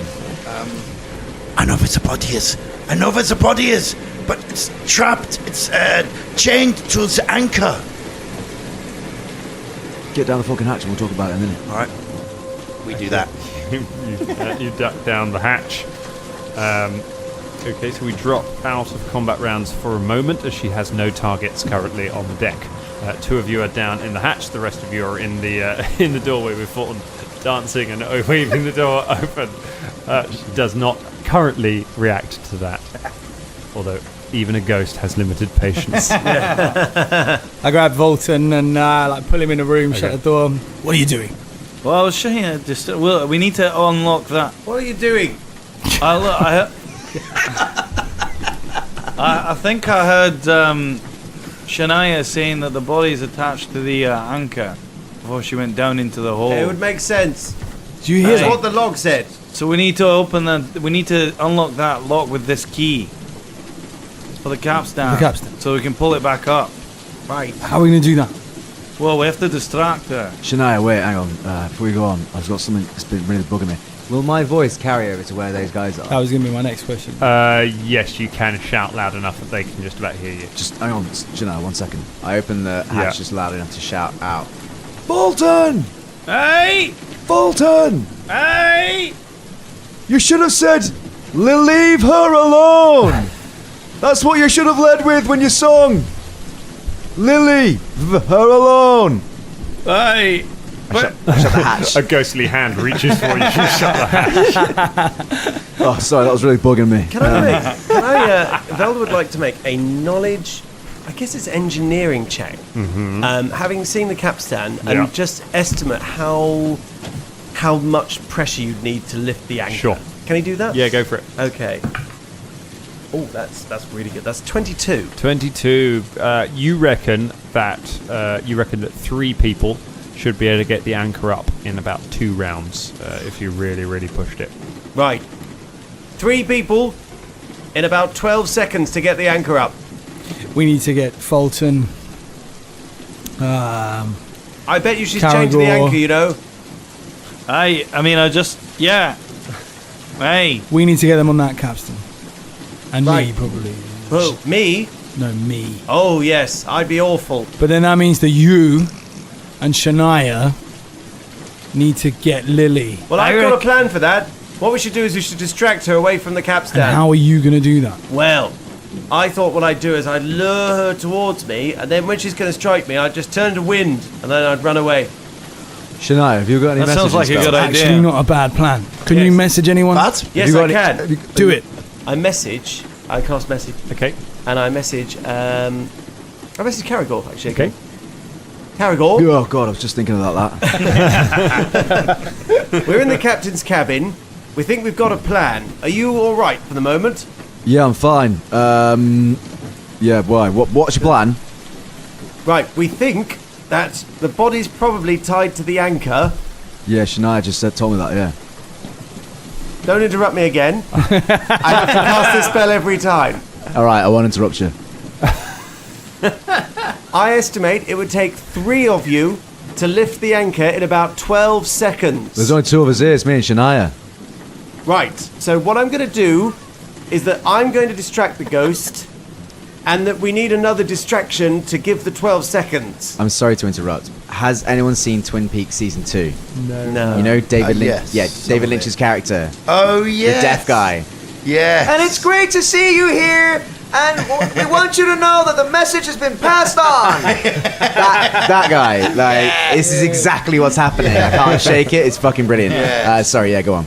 I know where the body is. But it's trapped. It's chained to the anchor. Get down the fucking hatch and we'll talk about it in a minute. All right. We do that. You duck down the hatch. Okay, so we drop out of combat rounds for a moment as she has no targets currently on the deck. Two of you are down in the hatch. The rest of you are in the doorway with Fulton dancing and waving the door open. She does not currently react to that, although even a ghost has limited patience. I grab Volton and pull him in a room, shut the door. What are you doing? Well, I was showing you we need to unlock that. What are you doing? I think I heard Shania saying that the body's attached to the anchor before she went down into the hole. It would make sense. Do you hear That's that? what the log said. So we need to unlock that lock with this key for the capstan. The capstan. So we can pull it back up. Right. How are we going to do that? Well, we have to distract her. Shania, wait, hang on. Before we go on, I've got something that's been really bugging me. Will my voice carry over to where those guys are? That was going to be my next question. Yes, you can shout loud enough that they can just about hear you. Just hang on, Shania, 1 second. I open the hatch Yeah. just loud enough to shout out. Fulton! Hey! Fulton! Hey! You should have said, leave her alone! That's what you should have led with when you sung. Leave her alone! Hey! Shut the hatch. A ghostly hand reaches for you. Shut the hatch. Oh, sorry, that was really bugging me. Velda would like to make a knowledge, I guess it's engineering check. Having seen the capstan Yeah. and just estimate how much pressure you'd need to lift the anchor. Sure. Can he do that? Yeah, go for it. Okay. Oh, that's really good. That's 22. 22. You reckon that 3 people should be able to get the anchor up in about 2 rounds if you really, really pushed it. Right. 3 people in about 12 seconds to get the anchor up. We need to get Fulton. I bet you she's chained to the Caragor. anchor, you know. Hey, We need to get them on that capstan. And me, Right. probably. Who? Me? No, me. Oh, yes. I'd be awful. But then that means that you and Shania need to get Lily. Well, I've got a plan for that. What we should do is we should distract her away from the And capstan. how are you going to do that? Well, I thought what I'd do is I'd lure her towards me, and then when she's going to strike me, I'd just turn to wind, and then I'd run away. Shania, have you got any That messages? sounds like a good idea. Actually, not a bad plan. Can you Yes. message anyone? But Yes, I can. Do it. I cast message, Okay. and I message Caragor, actually. Okay. Caragor, Oh God, I was just thinking about that. we're in the captain's cabin. We think we've got a plan. Are you all right for the moment? Yeah, I'm fine. Yeah, why? What's your plan? Right, we think that the body's probably tied to the anchor. Yeah, Shania just told me that. Yeah. Don't interrupt me again. I have to cast this spell every time. All right, I won't interrupt you. I estimate it would take 3 of you to lift the anchor in about 12 seconds. There's only 2 of us here. It's me and Shania. Right, so what I'm going to do is that I'm going to distract the ghost, and that we need another distraction to give the 12 seconds. I'm sorry to interrupt. Has anyone seen Twin Peaks season 2? No. You know David Lynch? yes, Yeah, some David of Lynch's it. character, Oh, yeah. the deaf guy. Yeah. And it's great to see you here. And we want you to know that the message has been passed on. that guy, like, this is exactly what's happening. I can't shake it. It's fucking brilliant. Yeah. Sorry, yeah, go on.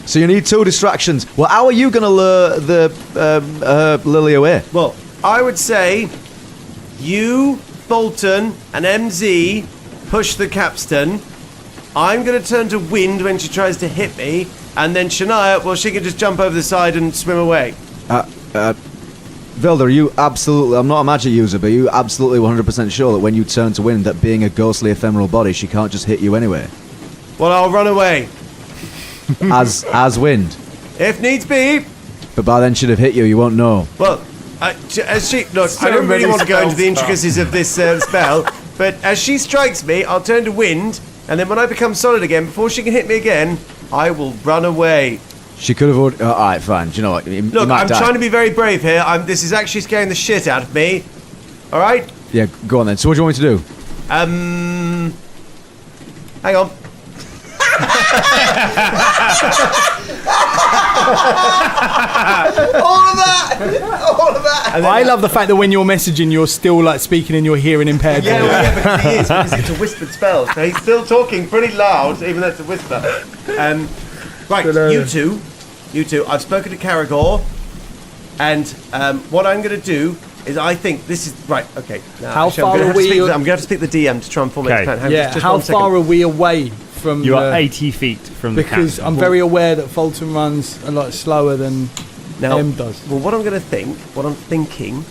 So you need 2 distractions. Well, how are you gonna lure the Lily away? Well, I would say you, Fulton, and MZ push the capstan. I'm going to turn to wind when she tries to hit me, and then Shania, well, she can just jump over the side and swim away. Velda, are you absolutely? I'm not a magic user, but are you absolutely 100% sure that when you turn to wind, that being a ghostly ephemeral body, she can't just hit you anyway? Well, I'll run away. as wind. If needs be. But by then she'd have hit you. You won't know. Well, as she... Look, I don't really want to go into the intricacies of this spell, but as she strikes me, I'll turn to wind, and then when I become solid again, before she can hit me again, I will run away. She could have... all right, fine. Do you know what? You Look, might I'm die. trying to be very brave here. This is actually scaring the shit out of me. All right? Yeah, go on then. So what do you want me to do? Hang on. All of that. I love the fact that when you're messaging, you're still like speaking in your hearing impaired Yeah, voice. well, yeah, because he is, because it's a whispered spell. So he's still talking pretty loud, even though it's a whisper. Right, you two, I've spoken to Caragor, and what I'm going to do is I think this is... Right, okay. Now, How actually, far I'm are going we- to have to speak to the DM to try and formulate Okay. the plan. Hang on, Yeah, just how 1 second. far are we away from You are the- 80 feet from the Because capstan. I'm very aware that Fulton runs a lot slower than Now, M does. Well, what I'm thinking,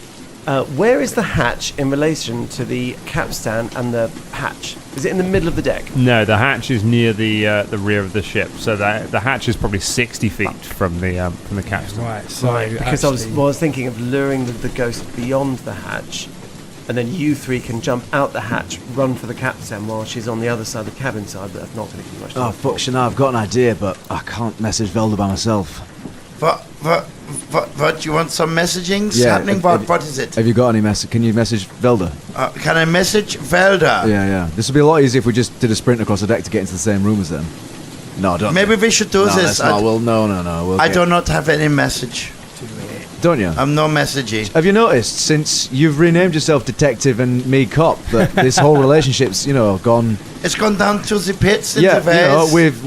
where is the hatch in relation to the capstan and the hatch? Is it in the middle of the deck? No, the hatch is near the rear of the ship, so the hatch is probably 60 feet from the capstan. Right, so Because I was thinking of luring the ghost beyond the hatch, and then you 3 can jump out the hatch, run for the capstan while she's on the other side, the cabin side, but that's not going to give you much time. Oh, fuck, Shania, I've got an idea, but I can't message Velda by myself. What? You want some messaging Yeah, happening? What is it? Have you got any message? Can you message Velda? Can I message Velda? Yeah. This would be a lot easier if we just did a sprint across the deck to get into the same room as them. No, don't. Maybe we should do No, this. that's not. No. We'll I do not have any message. Don't you? I'm no messaging. Have you noticed since you've renamed yourself detective and me cop that this whole relationship's gone? It's gone down to the pits. In Yeah, the vase.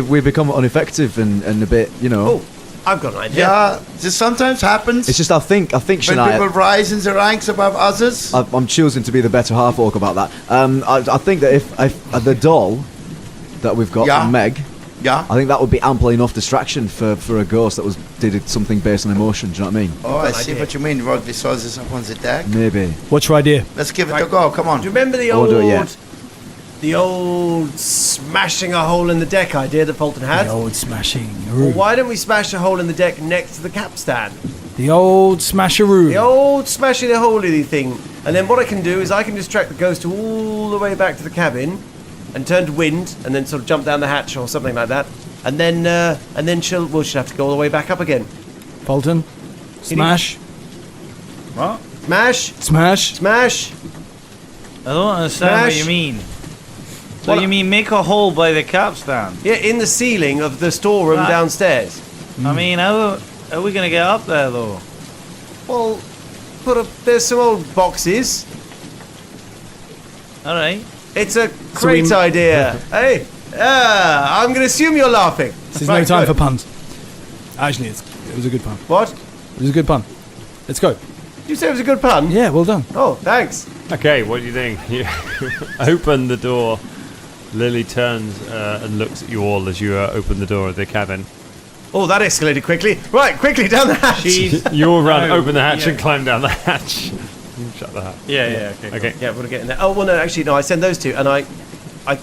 we've become ineffective and a bit Oh, I've got an idea. Yeah, this sometimes happens. It's just I think when Shania. people rise in the ranks above others. I'm choosing to be the better half orc about that. I think that if the doll that we've got Yeah. from Meg, Yeah. I think that would be ample enough distraction for a ghost that did something based on emotion. Do you know what I mean? Oh, I an see idea. what you mean. What we saw this up on the deck. Maybe. What's your idea? Let's give it a go. Come on. Do you remember the Or do it, yeah. old smashing a hole in the deck idea that Fulton had? The old smashing. Well, why don't we smash a hole in the deck next to the capstan? The old smasheroo. The old smashing a hole thing. And then what I can do is I can distract the ghost all the way back to the cabin and turn to wind and then sort of jump down the hatch or something like that. And then she'll have to go all the way back up again. Fulton. Smash. What? Smash! Smash. Smash! I don't understand what Smash. you mean. So Well, you mean make a hole by the capstan? Yeah, in the ceiling of the storeroom Ah. downstairs. I mean, how are we gonna get up there though? Well, there's some old boxes. All right. It's a great idea. Hey, I'm going to assume you're laughing. This is Right, no time good. for puns. Actually, it was a good pun. What? It was a good pun. Let's go. Did you say it was a good pun? Yeah, well done. Oh, thanks. Okay, what do you think? You open the door. Lily turns and looks at you all as you open the door of the cabin. Oh, that escalated quickly. Right, quickly down the hatch. You all run, open the hatch, yeah. and climb down the hatch. Shut the hatch. Yeah, Okay. Yeah, we're gonna get in there. Oh well, no, actually, no. I send those two, and I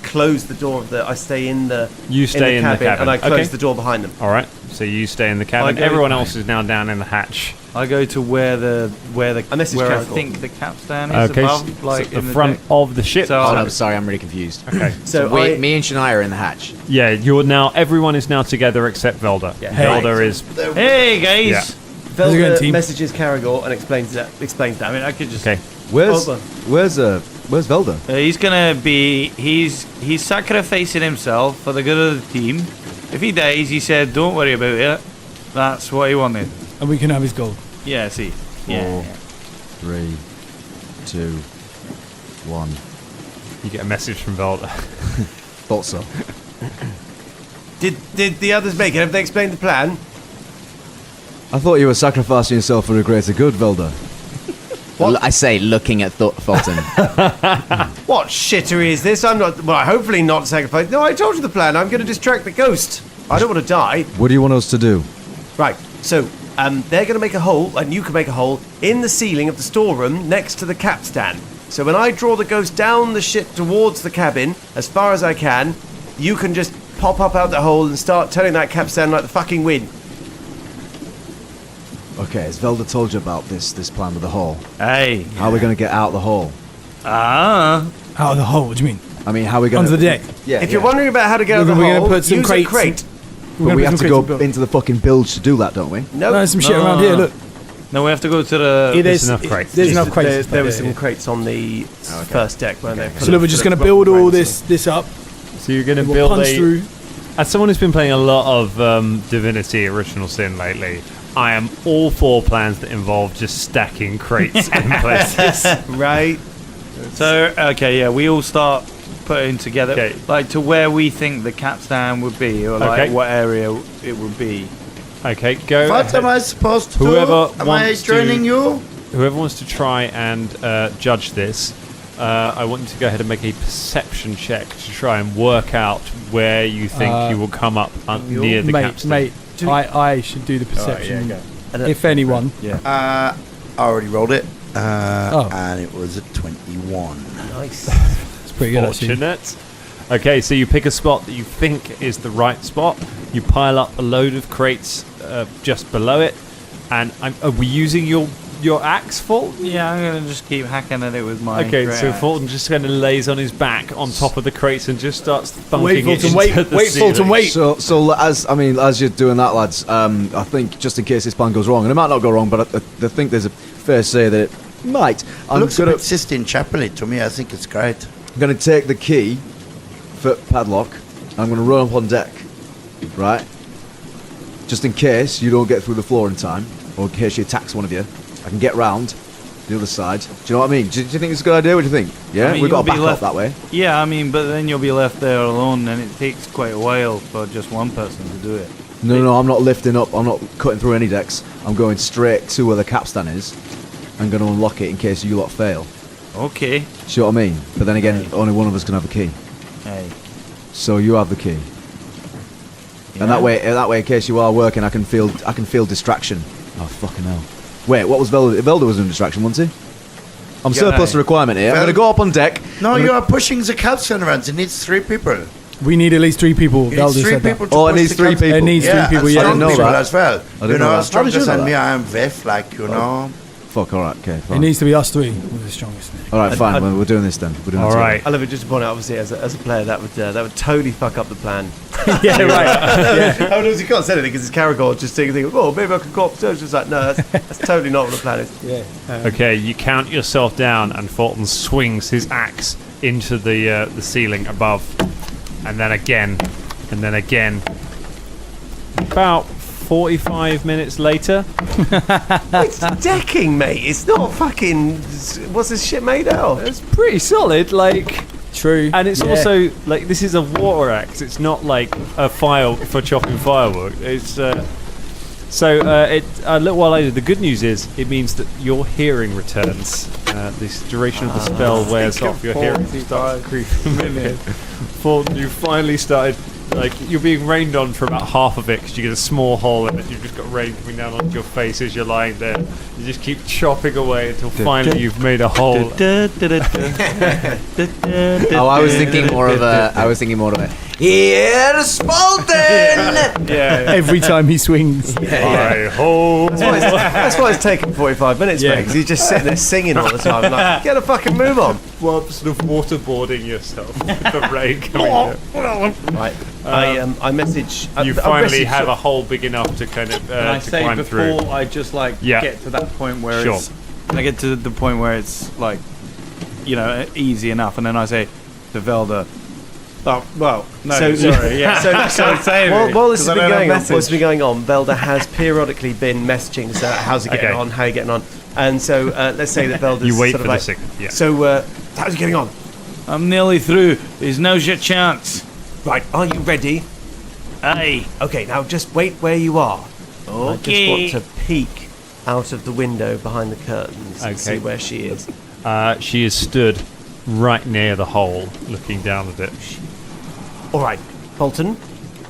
close the door of the. I stay in the. You stay in the cabin, and I close okay. the door behind them. All right. So you stay in the cabin. Everyone else is now down in the hatch. I go to where I message I Caragor. think the capstan is Okay. above, like the in front deck. of the ship. So Oh, no, sorry, I'm really confused. Okay. So Me and Shania are in the hatch. Yeah, everyone is now together except Velda. Yeah. Velda is. Hey guys. Yeah. How's it going, Velda team? messages Caragor and explains that. I mean, I could just. Okay. Where's Hold on. where's Velda? He's gonna be. He's sacrificing himself for the good of the team. If he dies, he said, "Don't worry about it." That's what he wanted. And we can have his gold. Yeah. See. Yeah. 3, 2, 1. You get a message from Velda. Thought so. Did the others make it? Have they explained the plan? I thought you were sacrificing yourself for a greater good, Velda. I say, looking at Fulton. What shittery is this? I'm not. Well, hopefully not sacrifice. No, I told you the plan. I'm going to distract the ghost. I don't want to die. What do you want us to do? Right. So, they're going to make a hole, and you can make a hole in the ceiling of the storeroom next to the capstan. So when I draw the ghost down the ship towards the cabin as far as I can, you can just pop up out the hole and start turning that capstan like the fucking wind. Okay, has Velda told you about this plan with the hole? Hey. How are we going to get out the hole? Out of the hole, what do you mean? I mean, how are we going Onto the deck. Yeah. If you're wondering about how to get out of the We're gonna hole, put some use crates. a crate. But we have to go build. into the fucking bilge to do that, don't we? No, There's some shit around here, look. No, we have to go to the. There's enough crates. There's enough crates. There were some crates on the first deck, weren't there? So look, we're just going to build all this up. So you're going to We'll build punch through. As someone who's been playing a lot of Divinity Original Sin lately, I am all for plans that involve just stacking crates in places. Right. So okay, yeah, we all start putting together, Okay. like to where we think the capstan would be, or like Okay. what area it would be. Okay, go. What ahead. am I supposed to Whoever do? Am I wants joining to- you? Whoever wants to try and judge this, I want you to go ahead and make a perception check to try and work out where you think you will come up near the capstan. Mate, I should do the perception. If anyone. I already rolled it, Oh. and it was a 21. Nice. It's pretty good, actually. Fortunate. Okay, so you pick a spot that you think is the right spot. You pile up a load of crates just below it, and are we using your axe, Fulton? Yeah, I'm gonna just keep hacking at it with my. Okay, great so axe. Fulton just kind of lays on his back on top of the crates and just starts thunking Wait, it Fulton, into wait, the wait, ceiling. Fulton, wait. So as you're doing that, lads, I think just in case this plan goes wrong, and it might not go wrong, but I think there's a fair say that it might. I'm Looks a gonna bit Sistine Chapel to me. I think it's great. take the key for padlock. I'm gonna run up on deck, right? Just in case you don't get through the floor in time, or in case she attacks one of you, I can get round the other side. Do you know what I mean? Do you think it's a good idea? What do you think? Yeah, I mean, we've got you'll to back be up left- that way. Yeah, I mean, but then you'll be left there alone, and it takes quite a while for just one person to do it. No, I'm not lifting up. I'm not cutting through any decks. I'm going straight to where the capstan is. I'm going to unlock it in case you lot fail. Okay. See what I mean? But then again, only one of us can have a key. Hey. So you have the key. And that way, in case you are working, I can feel distraction. Oh fucking hell! Wait, what was Velda? Velda was in distraction, wasn't he? I'm surplus aye. requirement here. I'm Vel- going to go up on deck. No, you are pushing the capstan around. It needs 3 people. We need at least 3 people. It Velda needs 3 said that. people to Oh, it push needs the 3 capstan. people. It needs 3 people, and yeah. I didn't strong know people that. as well. I didn't You know know, that. How stronger did you know than that? me. I am Vef, like, you know. Fuck. All right. Okay. It Fine. needs to be us 3. We're the strongest. All right. Fine. well, we're doing this then. We're doing All it together. right. I love it. Just to point out, obviously, as a player, that would totally fuck up the plan. Yeah, right. Yeah. I mean, you can't say anything because it's Caragor just thinking, oh, maybe I could go upstairs. It's like, no, that's totally not what the plan is. Yeah. Okay, you count yourself down, and Fulton swings his axe into the ceiling above, and then again, and then again. About 45 minutes later, It's decking, mate. It's not fucking. What's this shit made out of? it's pretty solid. Like, True. and it's Yeah. also like this is a water axe. It's not like a file for chopping firewood. It's So a little while later, the good news is it means that your hearing returns. This duration of the spell wears off. Your hearing starts creeping in. Fulton, you finally started. Like, you're being rained on for about half of it because you get a small hole in it. You've just got rain coming down onto your face as you're lying there. You just keep chopping away until finally you've made a hole. Oh, I was thinking more of a. Here's Bolton! Yeah. Every time he swings. I hope. That's why it's taken 45 minutes, mate, because you're just sitting there singing all the time. Like, get a fucking move on. Well, sort of waterboarding yourself with the rain coming down. Right. I message. You finally have a hole big enough to kind of Can I to say climb before through. I just like Yeah. get to that point where Sure. it's can I get to the point where it's like, you know, easy enough, and then I say to Velda, oh well, no, sorry, yeah. So say while this has been going on, Velda has periodically been messaging. So how's it getting Okay. on? How are you getting on? And so let's say that Velda's You wait sort for of the like, signal. Yeah. So how's it getting on? I'm nearly through. There's now's your chance. Right. Are you ready? Aye. Okay. Now just wait where you are. I just Okay. want to peek out of the window behind the curtains and see Okay. where she is. She is stood right near the hole, looking down at it. All right, Bolton.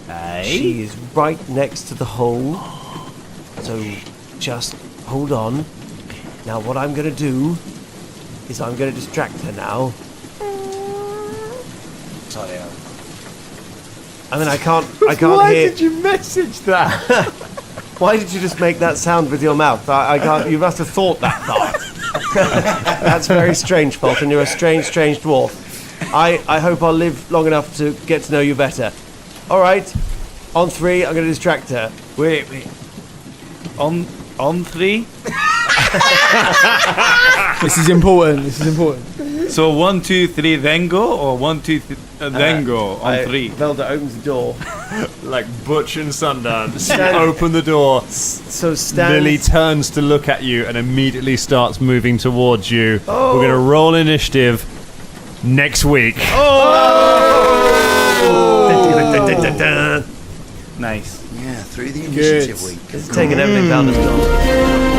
Aye. She is right next to the hole. So just hold on. Now what I'm going to do is I'm going to distract her now. Sorry. I mean, I can't Why hear. did you message that? Why did you just make that sound with your mouth? I can't. You must have thought that thought. That's very strange, Bolton. You're a strange dwarf. I hope I'll live long enough to get to know you better. All right. On 3, I'm going to distract her. Wait. On 3. This is important. So 1, 2, 3, then go, or 1, 2, then go on 3. Velda opens the door. Like Butch and Sundance. Stand- You open the door. So stand. Lily turns to look at you and immediately starts moving towards you. Oh. We're going to roll initiative next week. Nice. Yeah, through the initiative week. It's taken everything Velda's done.